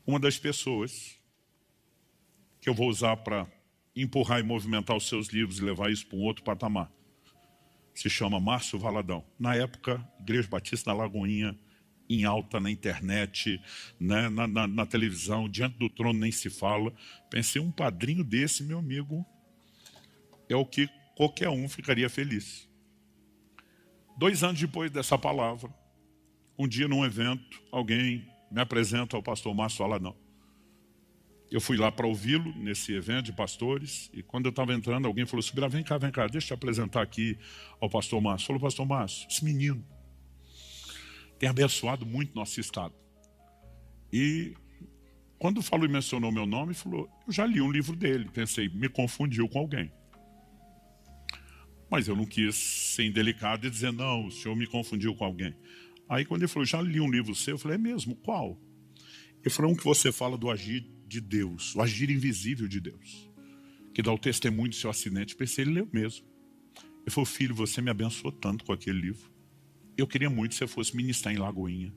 uma das pessoas que eu vou usar para empurrar e movimentar os seus livros e levar isso para um outro patamar se chama Márcio Valadão. Na época, Igreja Batista da Lagoinha, em alta na internet, né, na televisão, diante do trono nem se fala. Pensei: um padrinho desse, meu amigo, é o que qualquer um ficaria feliz. 2 anos depois dessa palavra, um dia num evento, alguém me apresenta ao pastor Márcio Valadão. Eu fui lá para ouvi-lo nesse evento de pastores, e quando eu estava entrando, alguém falou: Subirá, vem cá, deixa eu te apresentar aqui ao pastor Márcio. Falou: pastor Márcio, esse menino tem abençoado muito nosso estado. E quando falou e mencionou meu nome, falou, eu já li um livro dele. Pensei, me confundiu com alguém. Mas eu não quis ser indelicado e dizer, não, o senhor me confundiu com alguém. Aí quando ele falou, já li um livro seu, eu falei, é mesmo? Qual? Ele falou, um que você fala do agir de Deus, o agir invisível de Deus, que dá o testemunho do seu acidente. Pensei, ele leu mesmo. Ele falou, filho, você me abençoou tanto com aquele livro. Eu queria muito que você fosse ministrar em Lagoinha.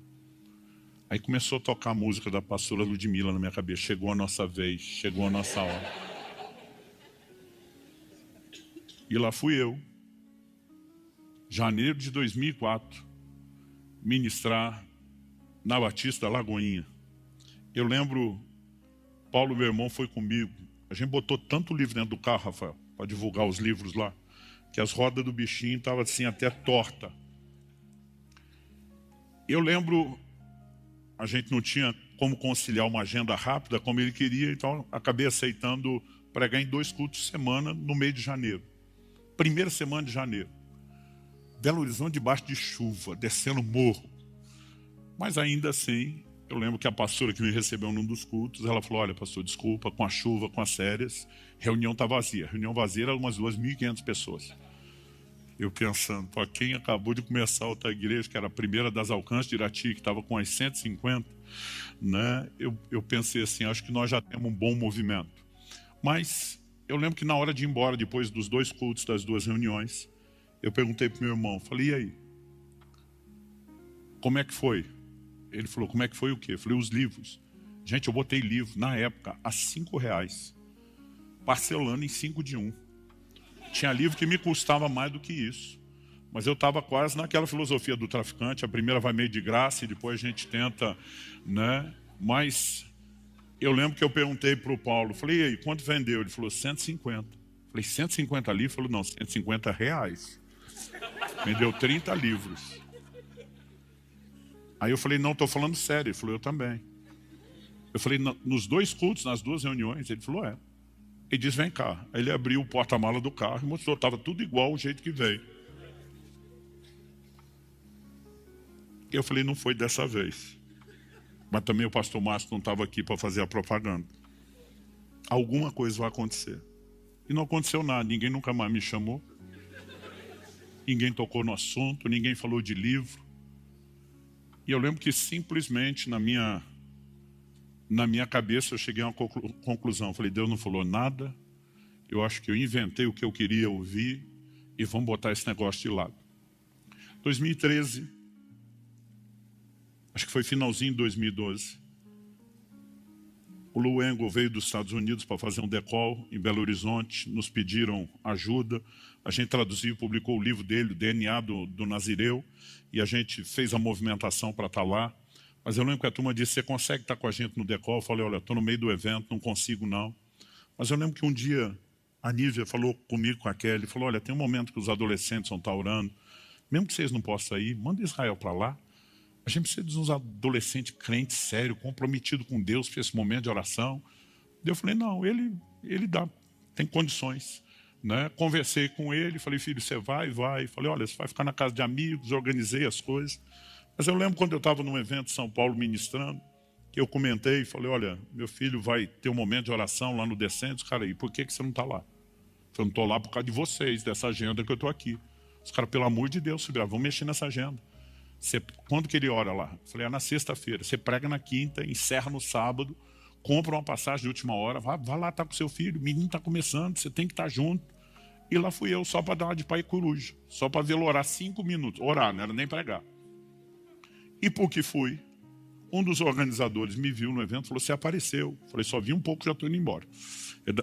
Aí começou a tocar a música da pastora Ludmila na minha cabeça. Chegou a nossa vez, chegou a nossa hora. E lá fui eu, janeiro de 2004, ministrar na Batista Lagoinha. Eu lembro, Paulo, meu irmão, foi comigo. A gente botou tanto livro dentro do carro, Rafael, para divulgar os livros lá, que as rodas do bichinho estavam assim até torta. Eu lembro, a gente não tinha como conciliar uma agenda rápida como ele queria, então acabei aceitando pregar em 2 cultos por semana no mês de janeiro. Primeira semana de janeiro. Belo Horizonte debaixo de chuva, descendo morro. Mas ainda assim, eu lembro que a pastora que me recebeu num dos cultos, ela falou, olha, pastor, desculpa, com a chuva, com as férias, reunião está vazia. A reunião vazia era umas 2.500 pessoas. Eu pensando, para quem acabou de começar outra igreja, que era a primeira das Alcances de Irati, que estava com as 150, né? Eu pensei assim, acho que nós já temos um bom movimento. Mas eu lembro que na hora de ir embora, depois dos 2 cultos, das 2 reuniões, eu perguntei para o meu irmão, falei, e aí? Como é que foi? Ele falou, como é que foi o quê? Eu falei, os livros. Gente, eu botei livro, na época, a R$5, parcelando em 5 de 1. Tinha livro que me custava mais do que isso. Mas eu estava quase naquela filosofia do traficante, a primeira vai meio de graça e depois a gente tenta, né? Mas eu lembro que eu perguntei para o Paulo, falei, e aí, quanto vendeu? Ele falou, 150. Falei, 150 livros? Ele falou, não, R$150. Vendeu 30 livros. Aí eu falei, não, estou falando sério. Ele falou, eu também. Eu falei, nos 2 cultos, nas 2 reuniões, ele falou, é. Ele disse, vem cá. Aí ele abriu o porta-mala do carro e mostrou, estava tudo igual o jeito que veio. Eu falei, não foi dessa vez. Mas também o pastor Márcio não estava aqui para fazer a propaganda. Alguma coisa vai acontecer. E não aconteceu nada, ninguém nunca mais me chamou. Ninguém tocou no assunto, ninguém falou de livro. E eu lembro que simplesmente na minha cabeça eu cheguei a uma conclusão. Eu falei, Deus não falou nada, eu acho que eu inventei o que eu queria ouvir e vamos botar esse negócio de lado. 2013, acho que foi finalzinho de 2012, o Lou Engle veio dos Estados Unidos para fazer um decol em Belo Horizonte, nos pediram ajuda, a gente traduziu e publicou o livro dele, o DNA do Nazireu, e a gente fez a movimentação para estar lá. Mas eu lembro que a turma disse, você consegue estar com a gente no decol? Eu falei, olha, estou no meio do evento, não consigo não. Mas eu lembro que um dia a Nívia falou comigo, com a Kelly, falou, olha, tem um momento que os adolescentes vão estar orando, mesmo que vocês não possam ir, manda Israel para lá. A gente precisa de uns adolescentes crentes, sérios, comprometidos com Deus para esse momento de oração. Eu falei, não, ele dá, tem condições. Né? Conversei com ele, falei, filho, você vai. Falei, olha, você vai ficar na casa de amigos, organizei as coisas. Mas eu lembro quando eu estava num evento em São Paulo ministrando, que eu comentei, falei, olha, meu filho vai ter um momento de oração lá no Descentes. Cara, e por que você não está lá? Eu não estou lá por causa de vocês, dessa agenda que eu estou aqui. Os caras, pelo amor de Deus, vamos mexer nessa agenda. Quando que ele ora lá? Eu falei, na sexta-feira. Você prega na quinta, encerra no sábado, compra uma passagem de última hora, vai lá, tá com seu filho, o menino está começando, você tem que estar junto. E lá fui eu, só para dar uma de pai coruja, só para vê-lo orar 5 minutos. Orar, não era nem pregar. E por que fui? Um dos organizadores me viu no evento e falou, você apareceu. Eu falei, só vi um pouco, já estou indo embora.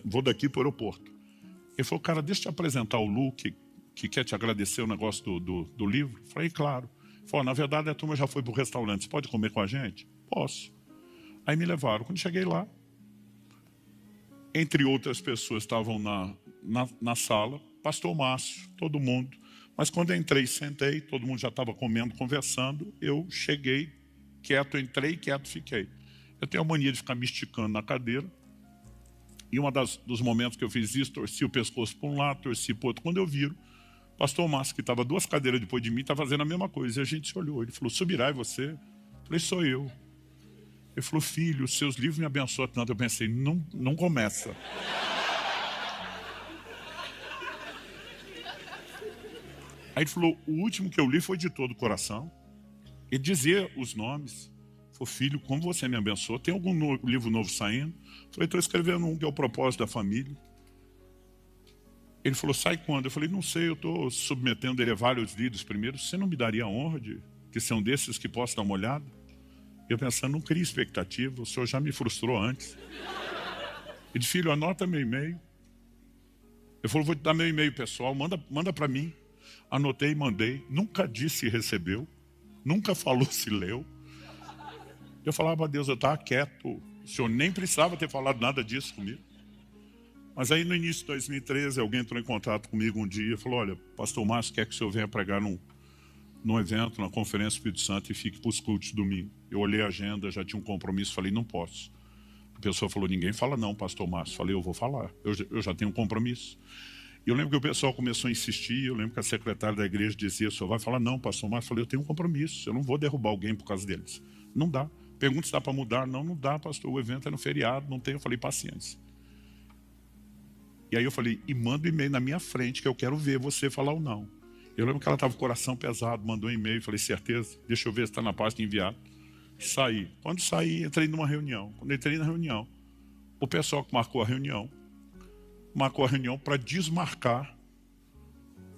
Vou daqui para o aeroporto. Ele falou, cara, deixa eu te apresentar o Lu, que quer te agradecer o negócio do livro. Eu falei, claro. Ele falou, na verdade a turma já foi para o restaurante, você pode comer com a gente? Posso. Aí me levaram. Quando cheguei lá, entre outras pessoas estavam na sala, pastor Márcio, todo mundo. Mas quando eu entrei e sentei, todo mundo já estava comendo, conversando, eu cheguei quieto, entrei quieto, fiquei. Eu tenho a mania de ficar me esticando na cadeira. E dos momentos que eu fiz isso, torci o pescoço para um lado, torci para o outro. Quando eu viro, Pastor Márcio, que estava 2 cadeiras depois de mim, está fazendo a mesma coisa. E a gente se olhou. Ele falou, Subirá, é você? Eu falei, sou eu. Ele falou, filho, os seus livros me abençoam tanto. Eu pensei, não começa. Aí ele falou, o último que eu li foi de todo o coração. Ele dizia os nomes. Ele falou, filho, como você me abençoou? Tem algum livro novo saindo? Eu falei, estou escrevendo um que é o propósito da família. Ele falou, sai quando? Eu falei, não sei, eu estou submetendo ele a vários líderes primeiro. Você não me daria a honra de que são desses que posso dar uma olhada? Eu pensando, não cria expectativa, o senhor já me frustrou antes. Ele disse, filho, anota meu e-mail. Ele falou, vou te dar meu e-mail pessoal, manda para mim. Anotei e mandei. Nunca disse se recebeu, nunca falou se leu. Eu falava, Deus, eu estava quieto. O senhor nem precisava ter falado nada disso comigo. Mas aí no início de 2013, alguém entrou em contato comigo um dia e falou, olha, pastor Márcio quer que o senhor venha pregar num evento, na Conferência Espírito Santo e fique para os cultos de domingo. Eu olhei a agenda, já tinha um compromisso, falei, não posso. A pessoa falou, ninguém fala não, pastor Márcio. Falei, eu vou falar, eu já tenho um compromisso. E eu lembro que o pessoal começou a insistir, eu lembro que a secretária da igreja dizia, o senhor vai falar não, pastor Márcio. Falei, eu tenho um compromisso, eu não vou derrubar alguém por causa deles. Não dá. Pergunta se dá para mudar. Não dá, pastor, o evento é no feriado, não tem. Eu falei, paciência. E aí eu falei, e manda um e-mail na minha frente que eu quero ver você falar ou não. Eu lembro que ela estava com o coração pesado, mandou um e-mail, falei, certeza? Deixa eu ver se está na pasta enviado. Saí. Quando saí, entrei numa reunião. Quando entrei na reunião, o pessoal que marcou a reunião para desmarcar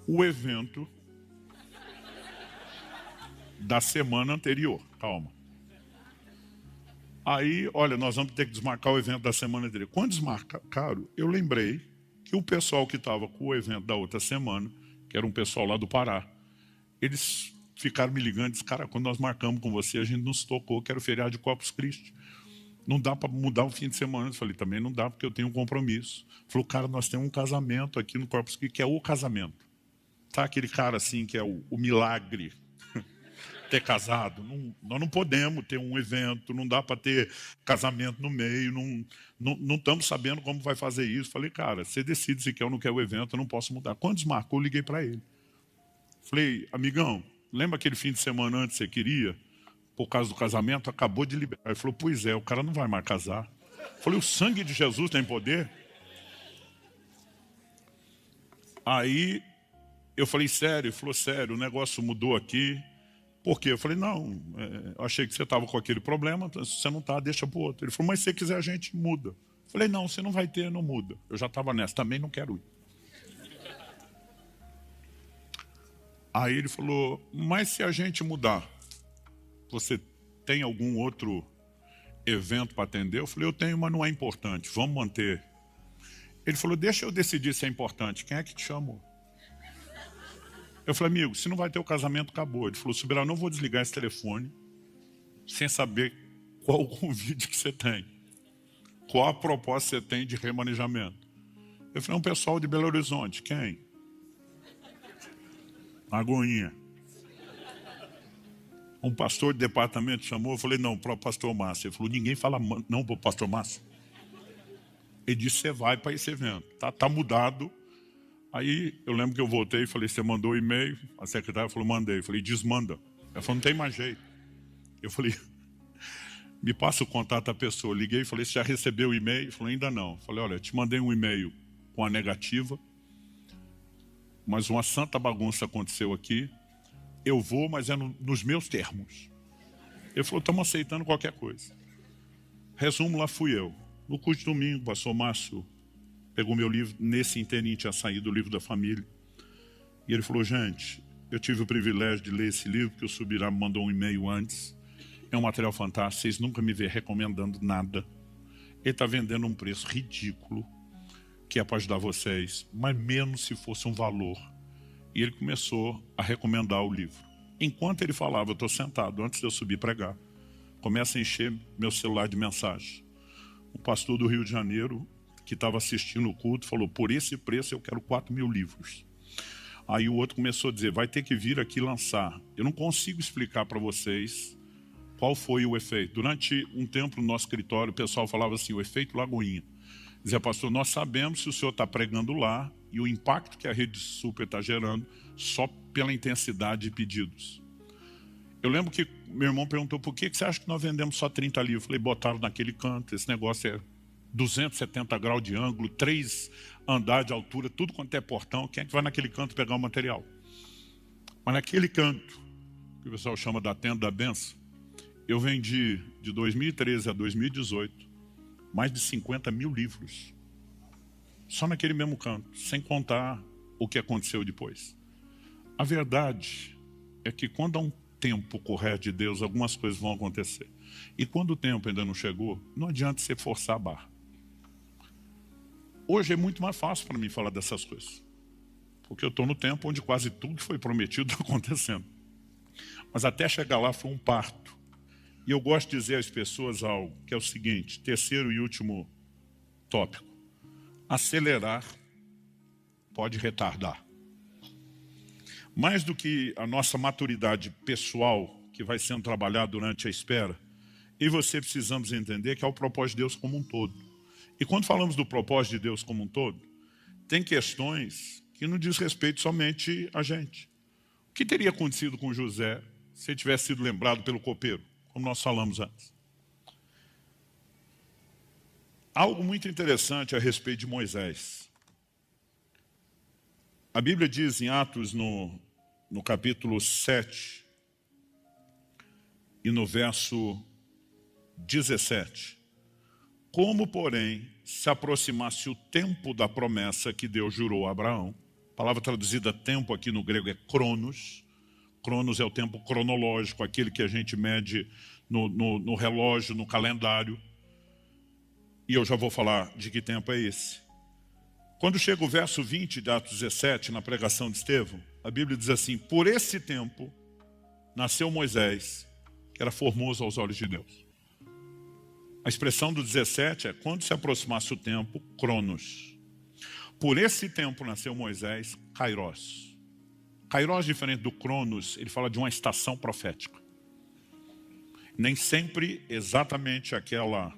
o evento da semana anterior. Calma. Aí, olha, nós vamos ter que desmarcar o evento da semana anterior. Quando desmarcaram, eu lembrei que o pessoal que estava com o evento da outra semana, que era um pessoal lá do Pará, eles ficaram me ligando e disseram, cara, quando nós marcamos com você, a gente não se tocou, que era o feriado de Corpus Christi. Não dá para mudar o fim de semana. Eu falei, também não dá, porque eu tenho um compromisso. Falou, cara, nós temos um casamento aqui no Corpus Christi, que é o casamento. Tá aquele cara assim, que é o milagre, ter casado. Nós não podemos ter um evento, não dá para ter casamento no meio, não estamos sabendo como vai fazer isso. Falei, cara, você decide se quer ou não quer o evento, eu não posso mudar. Quando desmarcou, eu liguei para ele. Falei, amigão, lembra aquele fim de semana antes que você queria? Por causa do casamento, acabou de liberar. Ele falou, pois é, o cara não vai mais casar. Falei, o sangue de Jesus tem poder? Aí eu falei, sério? Ele falou, sério, o negócio mudou aqui. Por quê? Eu falei, não, eu achei que você estava com aquele problema, se você não está, deixa para o outro. Ele falou, mas se você quiser a gente muda. Eu falei, não, você não vai ter, não muda. Eu já estava nessa, também não quero ir. Aí ele falou, mas se a gente mudar, você tem algum outro evento para atender? Eu falei, eu tenho, mas não é importante, vamos manter. Ele falou, deixa eu decidir se é importante, quem é que te chamou? Eu falei, amigo, se não vai ter o casamento, acabou. Ele falou, Subirá, eu não vou desligar esse telefone sem saber qual o convite que você tem. Qual a proposta que você tem de remanejamento. Eu falei, um pessoal de Belo Horizonte, quem? Lagoinha. Um pastor de departamento chamou, eu falei, não, para o pastor Márcio. Ele falou, ninguém fala não para o pastor Márcio. Ele disse, você vai para esse evento. Tá mudado. Aí eu lembro que eu voltei e falei, você mandou o e-mail? A secretária falou, mandei. Eu falei, desmanda. Ela falou, não tem mais jeito. Eu falei, me passa o contato da pessoa. Liguei e falei, você já recebeu o e-mail? Ele falou, ainda não. Eu falei, olha, eu te mandei um e-mail com a negativa, mas uma santa bagunça aconteceu aqui. Eu vou, mas é nos meus termos. Ele falou, estamos aceitando qualquer coisa. Resumo, lá fui eu. No culto de domingo, o pastor Márcio pegou meu livro, nesse inteirinho tinha saído o livro da família. E ele falou, gente, eu tive o privilégio de ler esse livro, que o Subirá me mandou um e-mail antes. É um material fantástico, vocês nunca me vêem recomendando nada. Ele está vendendo um preço ridículo, que é para ajudar vocês, mas menos se fosse um valor. E ele começou a recomendar o livro. Enquanto ele falava, eu estou sentado, antes de eu subir pregar, começa a encher meu celular de mensagem. O pastor do Rio de Janeiro, que estava assistindo o culto, falou, por esse preço eu quero 4.000 livros. Aí o outro começou a dizer, vai ter que vir aqui lançar. Eu não consigo explicar para vocês qual foi o efeito. Durante um tempo no nosso escritório, o pessoal falava assim, o efeito Lagoinha. Dizia, pastor, nós sabemos se o senhor está pregando lá e o impacto que a Rede Super está gerando só pela intensidade de pedidos. Eu lembro que meu irmão perguntou, por que você acha que nós vendemos só 30 livros? Eu falei, botaram naquele canto, esse negócio é 270 graus de ângulo, 3 andares de altura, tudo quanto é portão, quem é que vai naquele canto pegar o material? Mas naquele canto, que o pessoal chama da tenda da benção, eu vendi de 2013 a 2018 mais de 50 mil livros. Só naquele mesmo canto, sem contar o que aconteceu depois. A verdade é que quando há um tempo correto de Deus, algumas coisas vão acontecer. E quando o tempo ainda não chegou, não adianta você forçar a barra. Hoje é muito mais fácil para mim falar dessas coisas. Porque eu estou no tempo onde quase tudo que foi prometido está acontecendo. Mas até chegar lá foi um parto. E eu gosto de dizer às pessoas algo, que é o seguinte, terceiro e último tópico. Acelerar pode retardar. Mais do que a nossa maturidade pessoal, que vai sendo trabalhada durante a espera, eu e você precisamos entender que é o propósito de Deus como um todo. E quando falamos do propósito de Deus como um todo, tem questões que não diz respeito somente a gente. O que teria acontecido com José se ele tivesse sido lembrado pelo copeiro, como nós falamos antes? Algo muito interessante a respeito de Moisés. A Bíblia diz em Atos, no capítulo 7 e no verso 17, como, porém, se aproximasse o tempo da promessa que Deus jurou a Abraão, a palavra traduzida tempo aqui no grego é cronos. Cronos é o tempo cronológico, aquele que a gente mede no relógio, no calendário. E eu já vou falar de que tempo é esse. Quando chega o verso 20 de Atos 17, na pregação de Estevão, a Bíblia diz assim, por esse tempo nasceu Moisés, que era formoso aos olhos de Deus. A expressão do 17 é quando se aproximasse o tempo, cronos. Por esse tempo nasceu Moisés, kairos. Kairos, diferente do cronos, ele fala de uma estação profética. Nem sempre exatamente aquela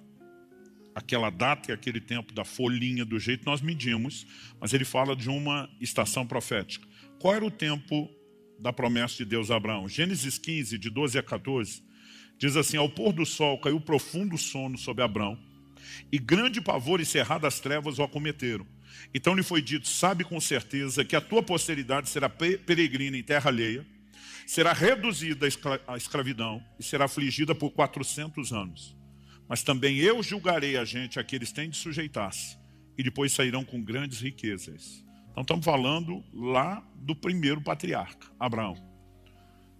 data e aquele tempo da folhinha do jeito que nós medimos, mas ele fala de uma estação profética. Qual era o tempo da promessa de Deus a Abraão? Gênesis 15, de 12 a 14, diz assim, ao pôr do sol caiu profundo sono sobre Abraão, e grande pavor e cerradas trevas o acometeram. Então lhe foi dito, sabe com certeza que a tua posteridade será peregrina em terra alheia, será reduzida à escravidão e será afligida por 400 anos. Mas também eu julgarei a gente a que eles têm de sujeitar-se, e depois sairão com grandes riquezas. Então estamos falando lá do primeiro patriarca, Abraão.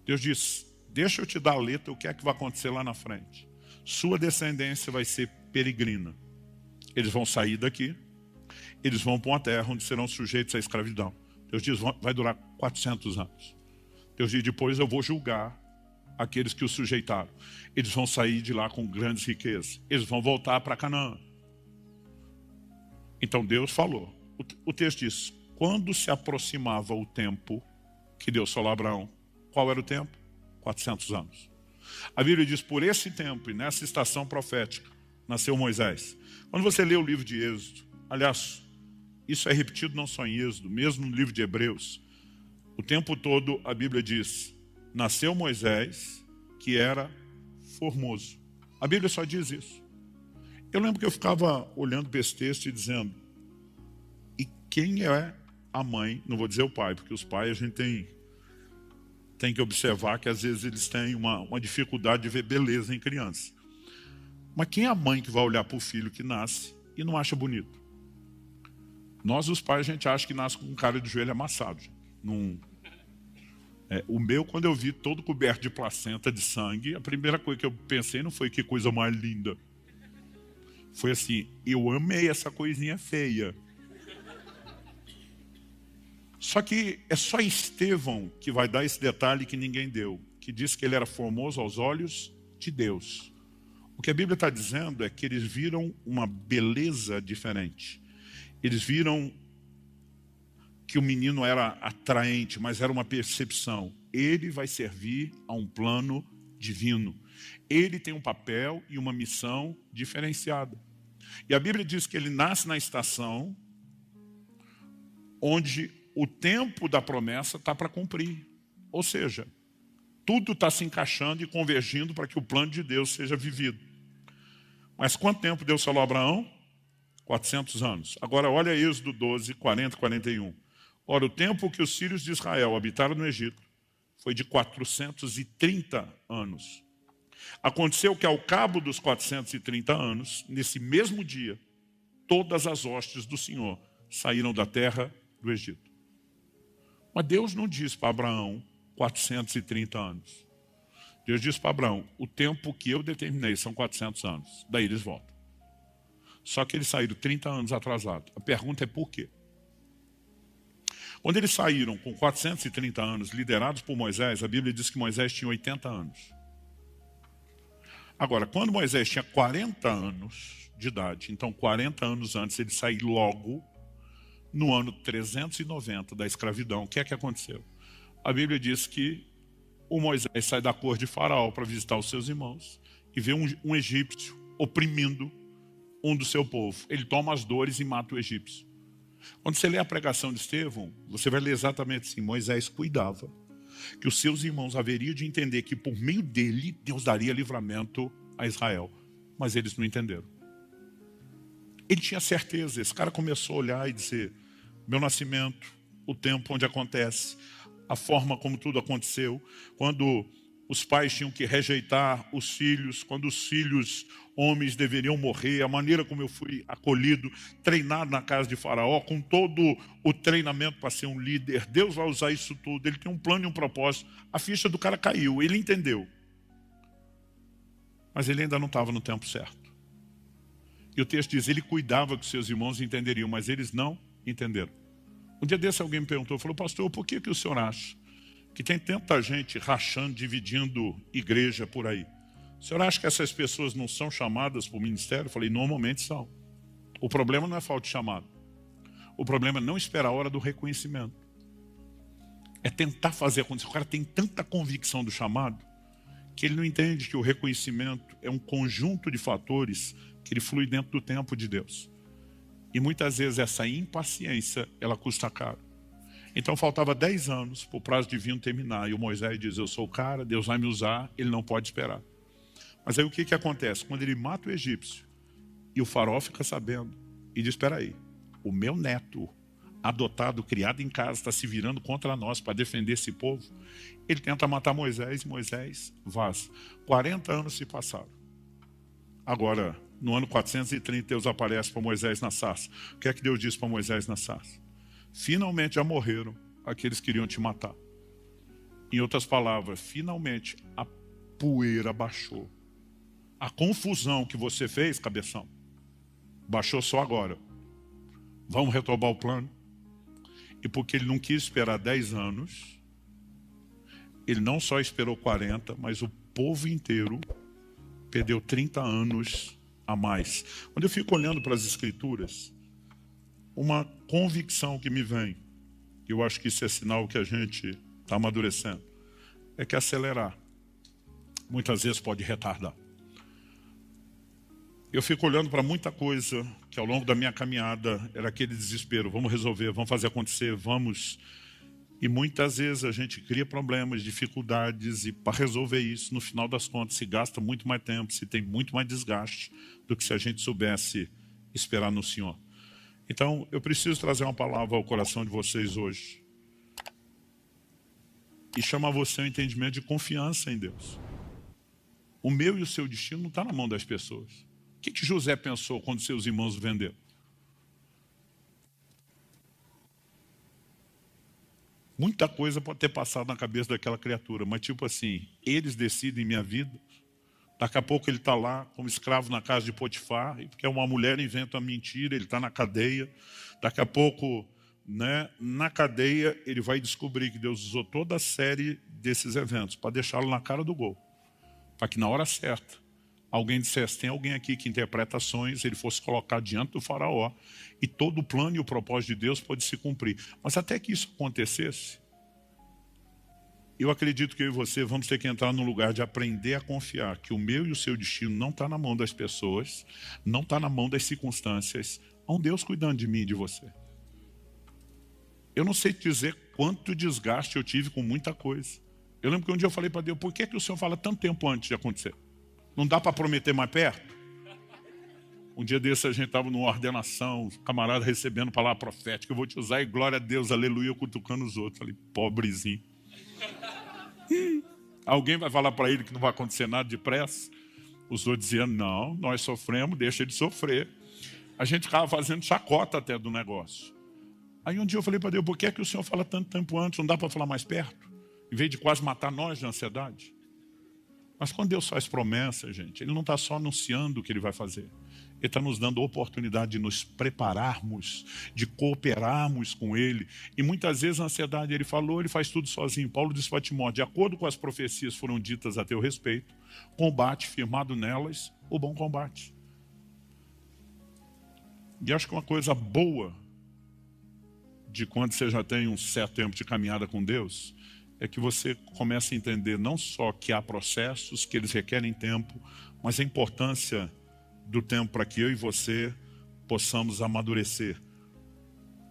Deus diz, deixa eu te dar a letra, o que é que vai acontecer lá na frente. Sua descendência vai ser peregrina. Eles vão sair daqui, eles vão para uma terra onde serão sujeitos à escravidão. Deus diz, vai durar 400 anos. Deus diz, depois eu vou julgar aqueles que os sujeitaram. Eles vão sair de lá com grandes riquezas. Eles vão voltar para Canaã. Então Deus falou. O texto diz, quando se aproximava o tempo que Deus falou a Abraão, qual era o tempo? 400 anos. A Bíblia diz, por esse tempo e nessa estação profética, nasceu Moisés. Quando você lê o livro de Êxodo, aliás, isso é repetido não só em Êxodo, mesmo no livro de Hebreus, o tempo todo a Bíblia diz, nasceu Moisés, que era formoso. A Bíblia só diz isso. Eu lembro que eu ficava olhando para esse texto e dizendo, e quem é a mãe? Não vou dizer o pai, porque os pais a gente tem que observar que às vezes eles têm uma dificuldade de ver beleza em criança. Mas quem é a mãe que vai olhar para o filho que nasce e não acha bonito? Nós, os pais, a gente acha que nasce com um cara de joelho amassado. O meu, quando eu vi todo coberto de placenta, de sangue, a primeira coisa que eu pensei não foi que coisa mais linda. Foi assim, eu amei essa coisinha feia. Só que é só Estevão que vai dar esse detalhe que ninguém deu, que diz que ele era formoso aos olhos de Deus. O que a Bíblia está dizendo é que eles viram uma beleza diferente. Eles viram que o menino era atraente, mas era uma percepção. Ele vai servir a um plano divino. Ele tem um papel e uma missão diferenciada. E a Bíblia diz que ele nasce na estação onde o tempo da promessa está para cumprir. Ou seja, tudo está se encaixando e convergindo para que o plano de Deus seja vivido. Mas quanto tempo Deus falou a Abraão? 400 anos. Agora olha Êxodo 12, 40 e 41. Ora, o tempo que os filhos de Israel habitaram no Egito foi de 430 anos. Aconteceu que ao cabo dos 430 anos, nesse mesmo dia, todas as hostes do Senhor saíram da terra do Egito. Mas Deus não diz para Abraão 430 anos. Deus diz para Abraão, o tempo que eu determinei são 400 anos. Daí eles voltam. Só que eles saíram 30 anos atrasados. A pergunta é por quê? Quando eles saíram com 430 anos, liderados por Moisés, a Bíblia diz que Moisés tinha 80 anos. Agora, quando Moisés tinha 40 anos de idade, então 40 anos antes ele saiu logo no ano 390 da escravidão, o que é que aconteceu? A Bíblia diz que o Moisés sai da corte de Faraó para visitar os seus irmãos e vê um egípcio oprimindo um do seu povo. Ele toma as dores e mata o egípcio. Quando você lê a pregação de Estevão, você vai ler exatamente assim, Moisés cuidava que os seus irmãos haveriam de entender que por meio dele, Deus daria livramento a Israel. Mas eles não entenderam. Ele tinha certeza, esse cara começou a olhar e dizer, meu nascimento, o tempo onde acontece, a forma como tudo aconteceu, quando os pais tinham que rejeitar os filhos, quando os filhos homens deveriam morrer, a maneira como eu fui acolhido, treinado na casa de Faraó, com todo o treinamento para ser um líder. Deus vai usar isso tudo, ele tem um plano e um propósito. A ficha do cara caiu, ele entendeu. Mas ele ainda não estava no tempo certo. E o texto diz, ele cuidava que seus irmãos entenderiam, mas eles não entenderam. Um dia desse alguém me perguntou, falou, pastor, por que o senhor acha que tem tanta gente rachando, dividindo igreja por aí? O senhor acha que essas pessoas não são chamadas para o ministério? Eu falei, normalmente são. O problema não é falta de chamado. O problema é não esperar a hora do reconhecimento. É tentar fazer acontecer. O cara tem tanta convicção do chamado que ele não entende que o reconhecimento é um conjunto de fatores que ele flui dentro do tempo de Deus. E muitas vezes essa impaciência, ela custa caro. Então faltava 10 anos para o prazo divino terminar. E o Moisés diz, eu sou o cara, Deus vai me usar, ele não pode esperar. Mas aí o que acontece? Quando ele mata o egípcio, e o faraó fica sabendo, e diz, espera aí, o meu neto, adotado, criado em casa, está se virando contra nós para defender esse povo. Ele tenta matar Moisés, e Moisés vaza. 40 anos se passaram. Agora, no ano 430, Deus aparece para Moisés na sarça. O que é que Deus disse para Moisés na sarça? Finalmente já morreram aqueles que queriam te matar. Em outras palavras, finalmente a poeira baixou. A confusão que você fez, cabeção, baixou só agora. Vamos retomar o plano. E porque ele não quis esperar 10 anos, ele não só esperou 40, mas o povo inteiro perdeu 30 anos a mais. Quando eu fico olhando para as escrituras, uma convicção que me vem, eu acho que isso é sinal que a gente está amadurecendo, é que acelerar muitas vezes pode retardar. Eu fico olhando para muita coisa que ao longo da minha caminhada era aquele desespero, vamos resolver, vamos fazer acontecer, vamos. E muitas vezes a gente cria problemas, dificuldades, e para resolver isso, no final das contas, se gasta muito mais tempo, se tem muito mais desgaste do que se a gente soubesse esperar no Senhor. Então, eu preciso trazer uma palavra ao coração de vocês hoje. E chamar você ao entendimento de confiança em Deus. O meu e o seu destino não está na mão das pessoas. O que José pensou quando seus irmãos o venderam? Muita coisa pode ter passado na cabeça daquela criatura, mas tipo assim, eles decidem minha vida. Daqui a pouco ele está lá como escravo na casa de Potifar, e porque uma mulher inventa uma mentira, ele está na cadeia. Daqui a pouco, né, na cadeia, ele vai descobrir que Deus usou toda a série desses eventos para deixá-lo na cara do gol. Para que na hora certa, alguém dissesse, tem alguém aqui que interpreta sonhos, ele fosse colocado diante do faraó, e todo o plano e o propósito de Deus pode se cumprir. Mas até que isso acontecesse, Eu acredito que eu e você vamos ter que entrar num lugar de aprender a confiar que o meu e o seu destino não está na mão das pessoas, não está na mão das circunstâncias. Há um Deus cuidando de mim e de você. Eu não sei te dizer quanto desgaste eu tive com muita coisa. Eu lembro que um dia eu falei para Deus, por que o Senhor fala tanto tempo antes de acontecer? Não dá para prometer mais perto? Um dia desse a gente estava numa ordenação, camarada recebendo palavra profética, eu vou te usar e glória a Deus, aleluia, cutucando os outros. Falei, pobrezinho. Alguém vai falar para ele que não vai acontecer nada depressa? Os outros dizendo, não, nós sofremos, deixa ele sofrer. A gente ficava fazendo chacota até do negócio. Aí um dia eu falei para Deus, por que é que o Senhor fala tanto tempo antes? Não dá para falar mais perto? Em vez de quase matar nós de ansiedade. Mas quando Deus faz promessa, gente, Ele não está só anunciando o que Ele vai fazer. Ele está nos dando a oportunidade de nos prepararmos, de cooperarmos com Ele. E muitas vezes a ansiedade, Ele falou, Ele faz tudo sozinho. Paulo disse para Timóteo, de acordo com as profecias foram ditas a teu respeito, combate firmado nelas, o bom combate. E acho que uma coisa boa de quando você já tem um certo tempo de caminhada com Deus, é que você começa a entender não só que há processos, que eles requerem tempo, mas a importância do tempo para que eu e você possamos amadurecer.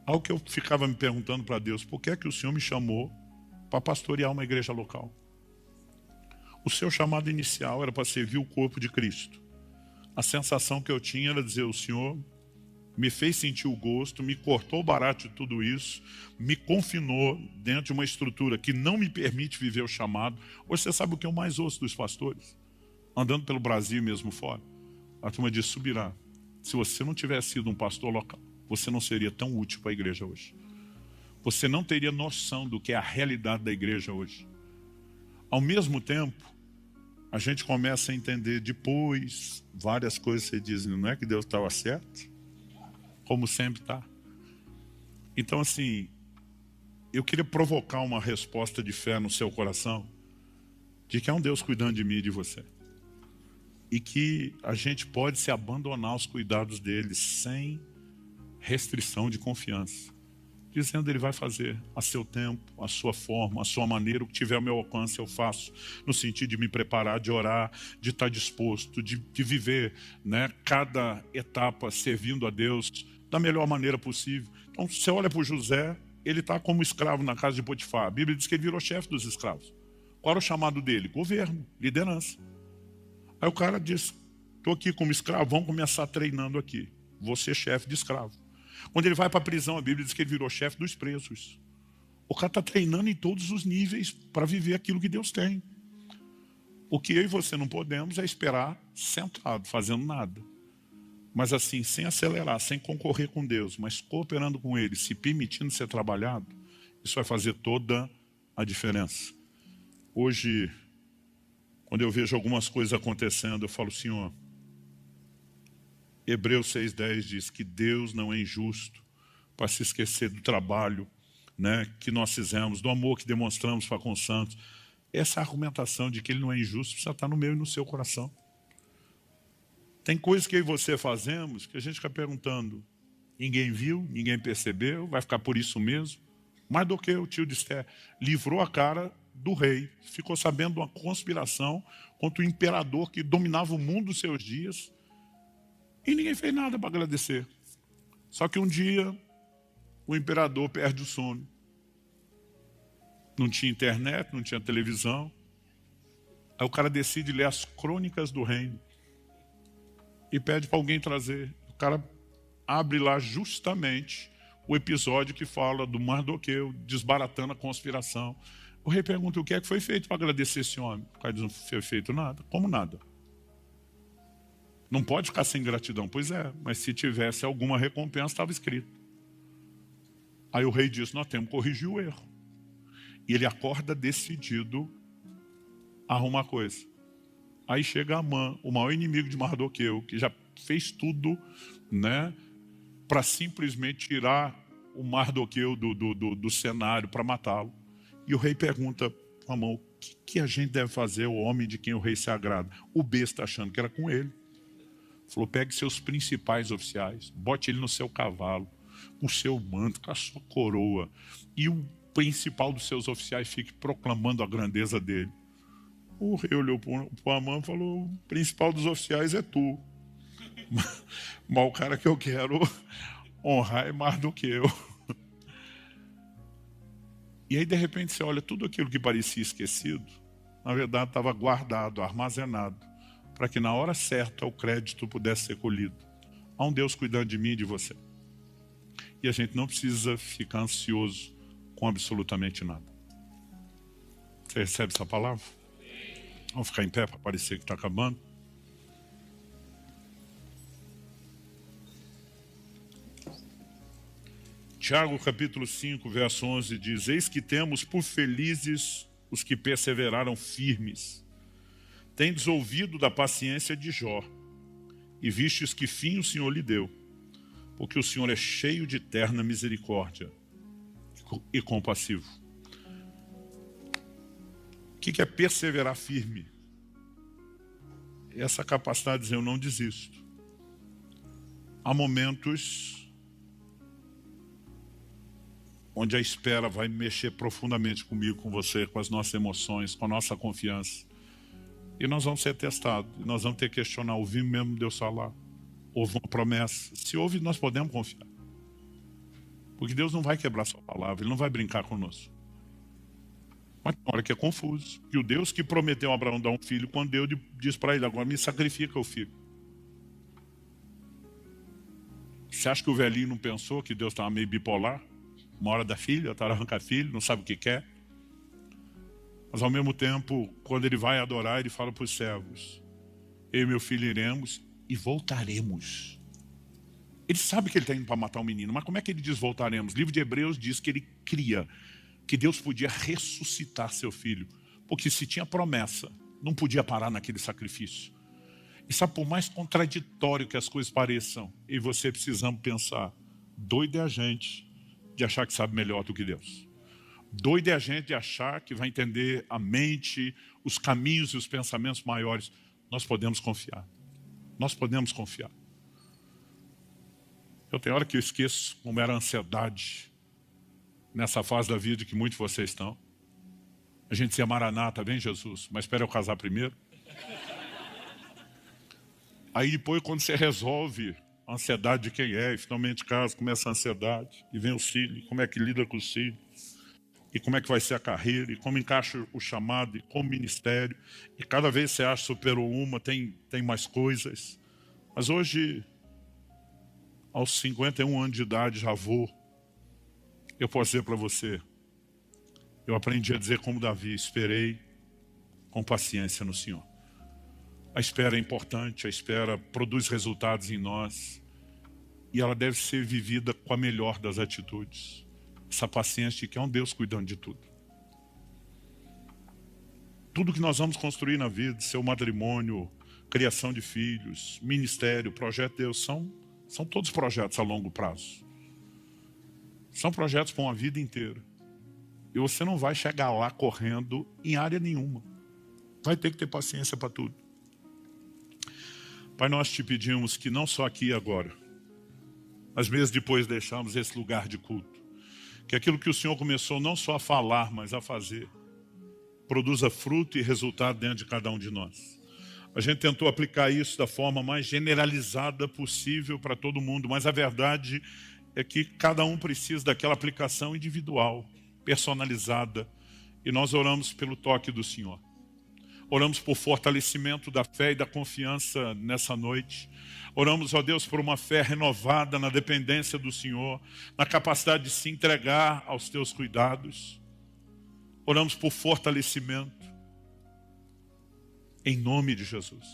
Algo que eu ficava me perguntando para Deus, por que é que o Senhor me chamou para pastorear uma igreja local? O seu chamado inicial era para servir o corpo de Cristo. A sensação que eu tinha era dizer, o Senhor me fez sentir o gosto, me cortou o barato de tudo isso, me confinou dentro de uma estrutura que não me permite viver o chamado. Hoje você sabe o que eu mais ouço dos pastores? Andando pelo Brasil mesmo fora. A turma diz, Subirá, se você não tivesse sido um pastor local, você não seria tão útil para a igreja hoje. Você não teria noção do que é a realidade da igreja hoje. Ao mesmo tempo, a gente começa a entender depois várias coisas que você diz, não é que Deus estava certo? Como sempre está. Então, assim, eu queria provocar uma resposta de fé no seu coração, de que há um Deus cuidando de mim e de você. E que a gente pode se abandonar aos cuidados dele sem restrição de confiança. Dizendo, ele vai fazer a seu tempo, a sua forma, a sua maneira, o que tiver ao meu alcance eu faço, no sentido de me preparar, de orar, de estar disposto, de viver, né, cada etapa servindo a Deus da melhor maneira possível. Então, você olha para o José, ele está como escravo na casa de Potifar. A Bíblia diz que ele virou chefe dos escravos. Qual era o chamado dele? Governo, liderança. Aí o cara diz, estou aqui como escravo, vamos começar treinando aqui. Vou ser chefe de escravo. Quando ele vai para a prisão, a Bíblia diz que ele virou chefe dos presos. O cara está treinando em todos os níveis para viver aquilo que Deus tem. O que eu e você não podemos é esperar sentado, fazendo nada. Mas assim, sem acelerar, sem concorrer com Deus, mas cooperando com Ele, se permitindo ser trabalhado, isso vai fazer toda a diferença. Hoje, quando eu vejo algumas coisas acontecendo, eu falo, Senhor, Hebreus 6,10 diz que Deus não é injusto para se esquecer do trabalho, né, que nós fizemos, do amor que demonstramos para com os santos. Essa argumentação de que Ele não é injusto precisa estar no meu e no seu coração. Tem coisas que eu e você fazemos que a gente fica perguntando, ninguém viu, ninguém percebeu, vai ficar por isso mesmo. Mais do que o tio de Esther livrou a cara do rei, ficou sabendo de uma conspiração contra o imperador que dominava o mundo dos seus dias, e ninguém fez nada para agradecer. Só que um dia o imperador perde o sono. Não tinha internet, não tinha televisão. Aí o cara decide ler as crônicas do reino e pede para alguém trazer. O cara abre lá justamente o episódio que fala do Mardoqueu desbaratando a conspiração. O rei pergunta, o que é que foi feito para agradecer esse homem? O cara diz, não foi feito nada. Como nada? Não pode ficar sem gratidão. Pois é, mas se tivesse alguma recompensa, estava escrito. Aí o rei diz, nós temos que corrigir o erro. E ele acorda decidido a arrumar coisa. Aí chega Amã, o maior inimigo de Mardoqueu, que já fez tudo, né, para simplesmente tirar o Mardoqueu do cenário, para matá-lo. E o rei pergunta para Amã, o que a gente deve fazer, o homem de quem o rei se agrada? O besta achando que era com ele. Falou, pegue seus principais oficiais, bote ele no seu cavalo, com o seu manto, com a sua coroa, e o principal dos seus oficiais fique proclamando a grandeza dele. O rei olhou para Amã e falou: o principal dos oficiais é tu. Mas o cara que eu quero honrar é mais do que eu. E aí, de repente, você olha tudo aquilo que parecia esquecido, na verdade estava guardado, armazenado, para que na hora certa o crédito pudesse ser colhido. Há um Deus cuidando de mim e de você. E a gente não precisa ficar ansioso com absolutamente nada. Você recebe essa palavra? Vamos ficar em pé para parecer que está acabando. Tiago capítulo 5, verso 11 diz: eis que temos por felizes os que perseveraram firmes. Tendes ouvido da paciência de Jó, e vistes que fim o Senhor lhe deu, porque o Senhor é cheio de terna misericórdia e compassivo. O que é perseverar firme? Essa capacidade de dizer: eu não desisto. Há momentos onde a espera vai mexer profundamente comigo, com você, com as nossas emoções, com a nossa confiança. E nós vamos ser testados, nós vamos ter que questionar: ouvimos mesmo Deus falar? Houve uma promessa? Se houve, nós podemos confiar. Porque Deus não vai quebrar sua palavra, Ele não vai brincar conosco. Mas tem hora que é confuso. Que o Deus que prometeu a Abraão dar um filho, quando Deus diz para ele: agora me sacrifica o filho. Você acha que o velhinho não pensou que Deus estava meio bipolar? Uma hora da filha, outra hora arranca filho, não sabe o que quer. Mas ao mesmo tempo, quando ele vai adorar, ele fala para os servos: eu e meu filho iremos e voltaremos. Ele sabe que ele está indo para matar o menino, mas como é que ele diz voltaremos? O livro de Hebreus diz que ele cria que Deus podia ressuscitar seu filho, porque se tinha promessa, não podia parar naquele sacrifício. E sabe, por mais contraditório que as coisas pareçam, eu e você precisamos pensar: doido é a gente de achar que sabe melhor do que Deus. Doido é a gente de achar que vai entender a mente, os caminhos e os pensamentos maiores. Nós podemos confiar. Nós podemos confiar. Eu tenho hora que eu esqueço como era a ansiedade nessa fase da vida que muitos de vocês estão. A gente dizia: Maranata, vem Jesus, mas espera eu casar primeiro. Aí depois, quando você resolve a ansiedade de quem é, e finalmente casa, começa a ansiedade, e vem o filho, como é que lida com os filhos, e como é que vai ser a carreira, e como encaixa o chamado, e como ministério, e cada vez você acha que superou uma, tem mais coisas. Mas hoje, aos 51 anos de idade, já vou, eu posso dizer para você, eu aprendi a dizer como Davi: esperei com paciência no Senhor. A espera é importante, a espera produz resultados em nós, e ela deve ser vivida com a melhor das atitudes. Essa paciência de que é um Deus cuidando de tudo. Tudo que nós vamos construir na vida, seu matrimônio, criação de filhos, ministério, projeto de Deus, são todos projetos a longo prazo. São projetos para uma vida inteira. E você não vai chegar lá correndo em área nenhuma. Vai ter que ter paciência para tudo. Pai, nós te pedimos que não só aqui e agora, mas mesmo depois deixarmos esse lugar de culto, que aquilo que o Senhor começou não só a falar, mas a fazer, produza fruto e resultado dentro de cada um de nós. A gente tentou aplicar isso da forma mais generalizada possível para todo mundo, mas a verdade é que cada um precisa daquela aplicação individual, personalizada, e nós oramos pelo toque do Senhor. Oramos por fortalecimento da fé e da confiança nessa noite. Oramos, ó Deus, por uma fé renovada na dependência do Senhor, na capacidade de se entregar aos teus cuidados. Oramos por fortalecimento, em nome de Jesus.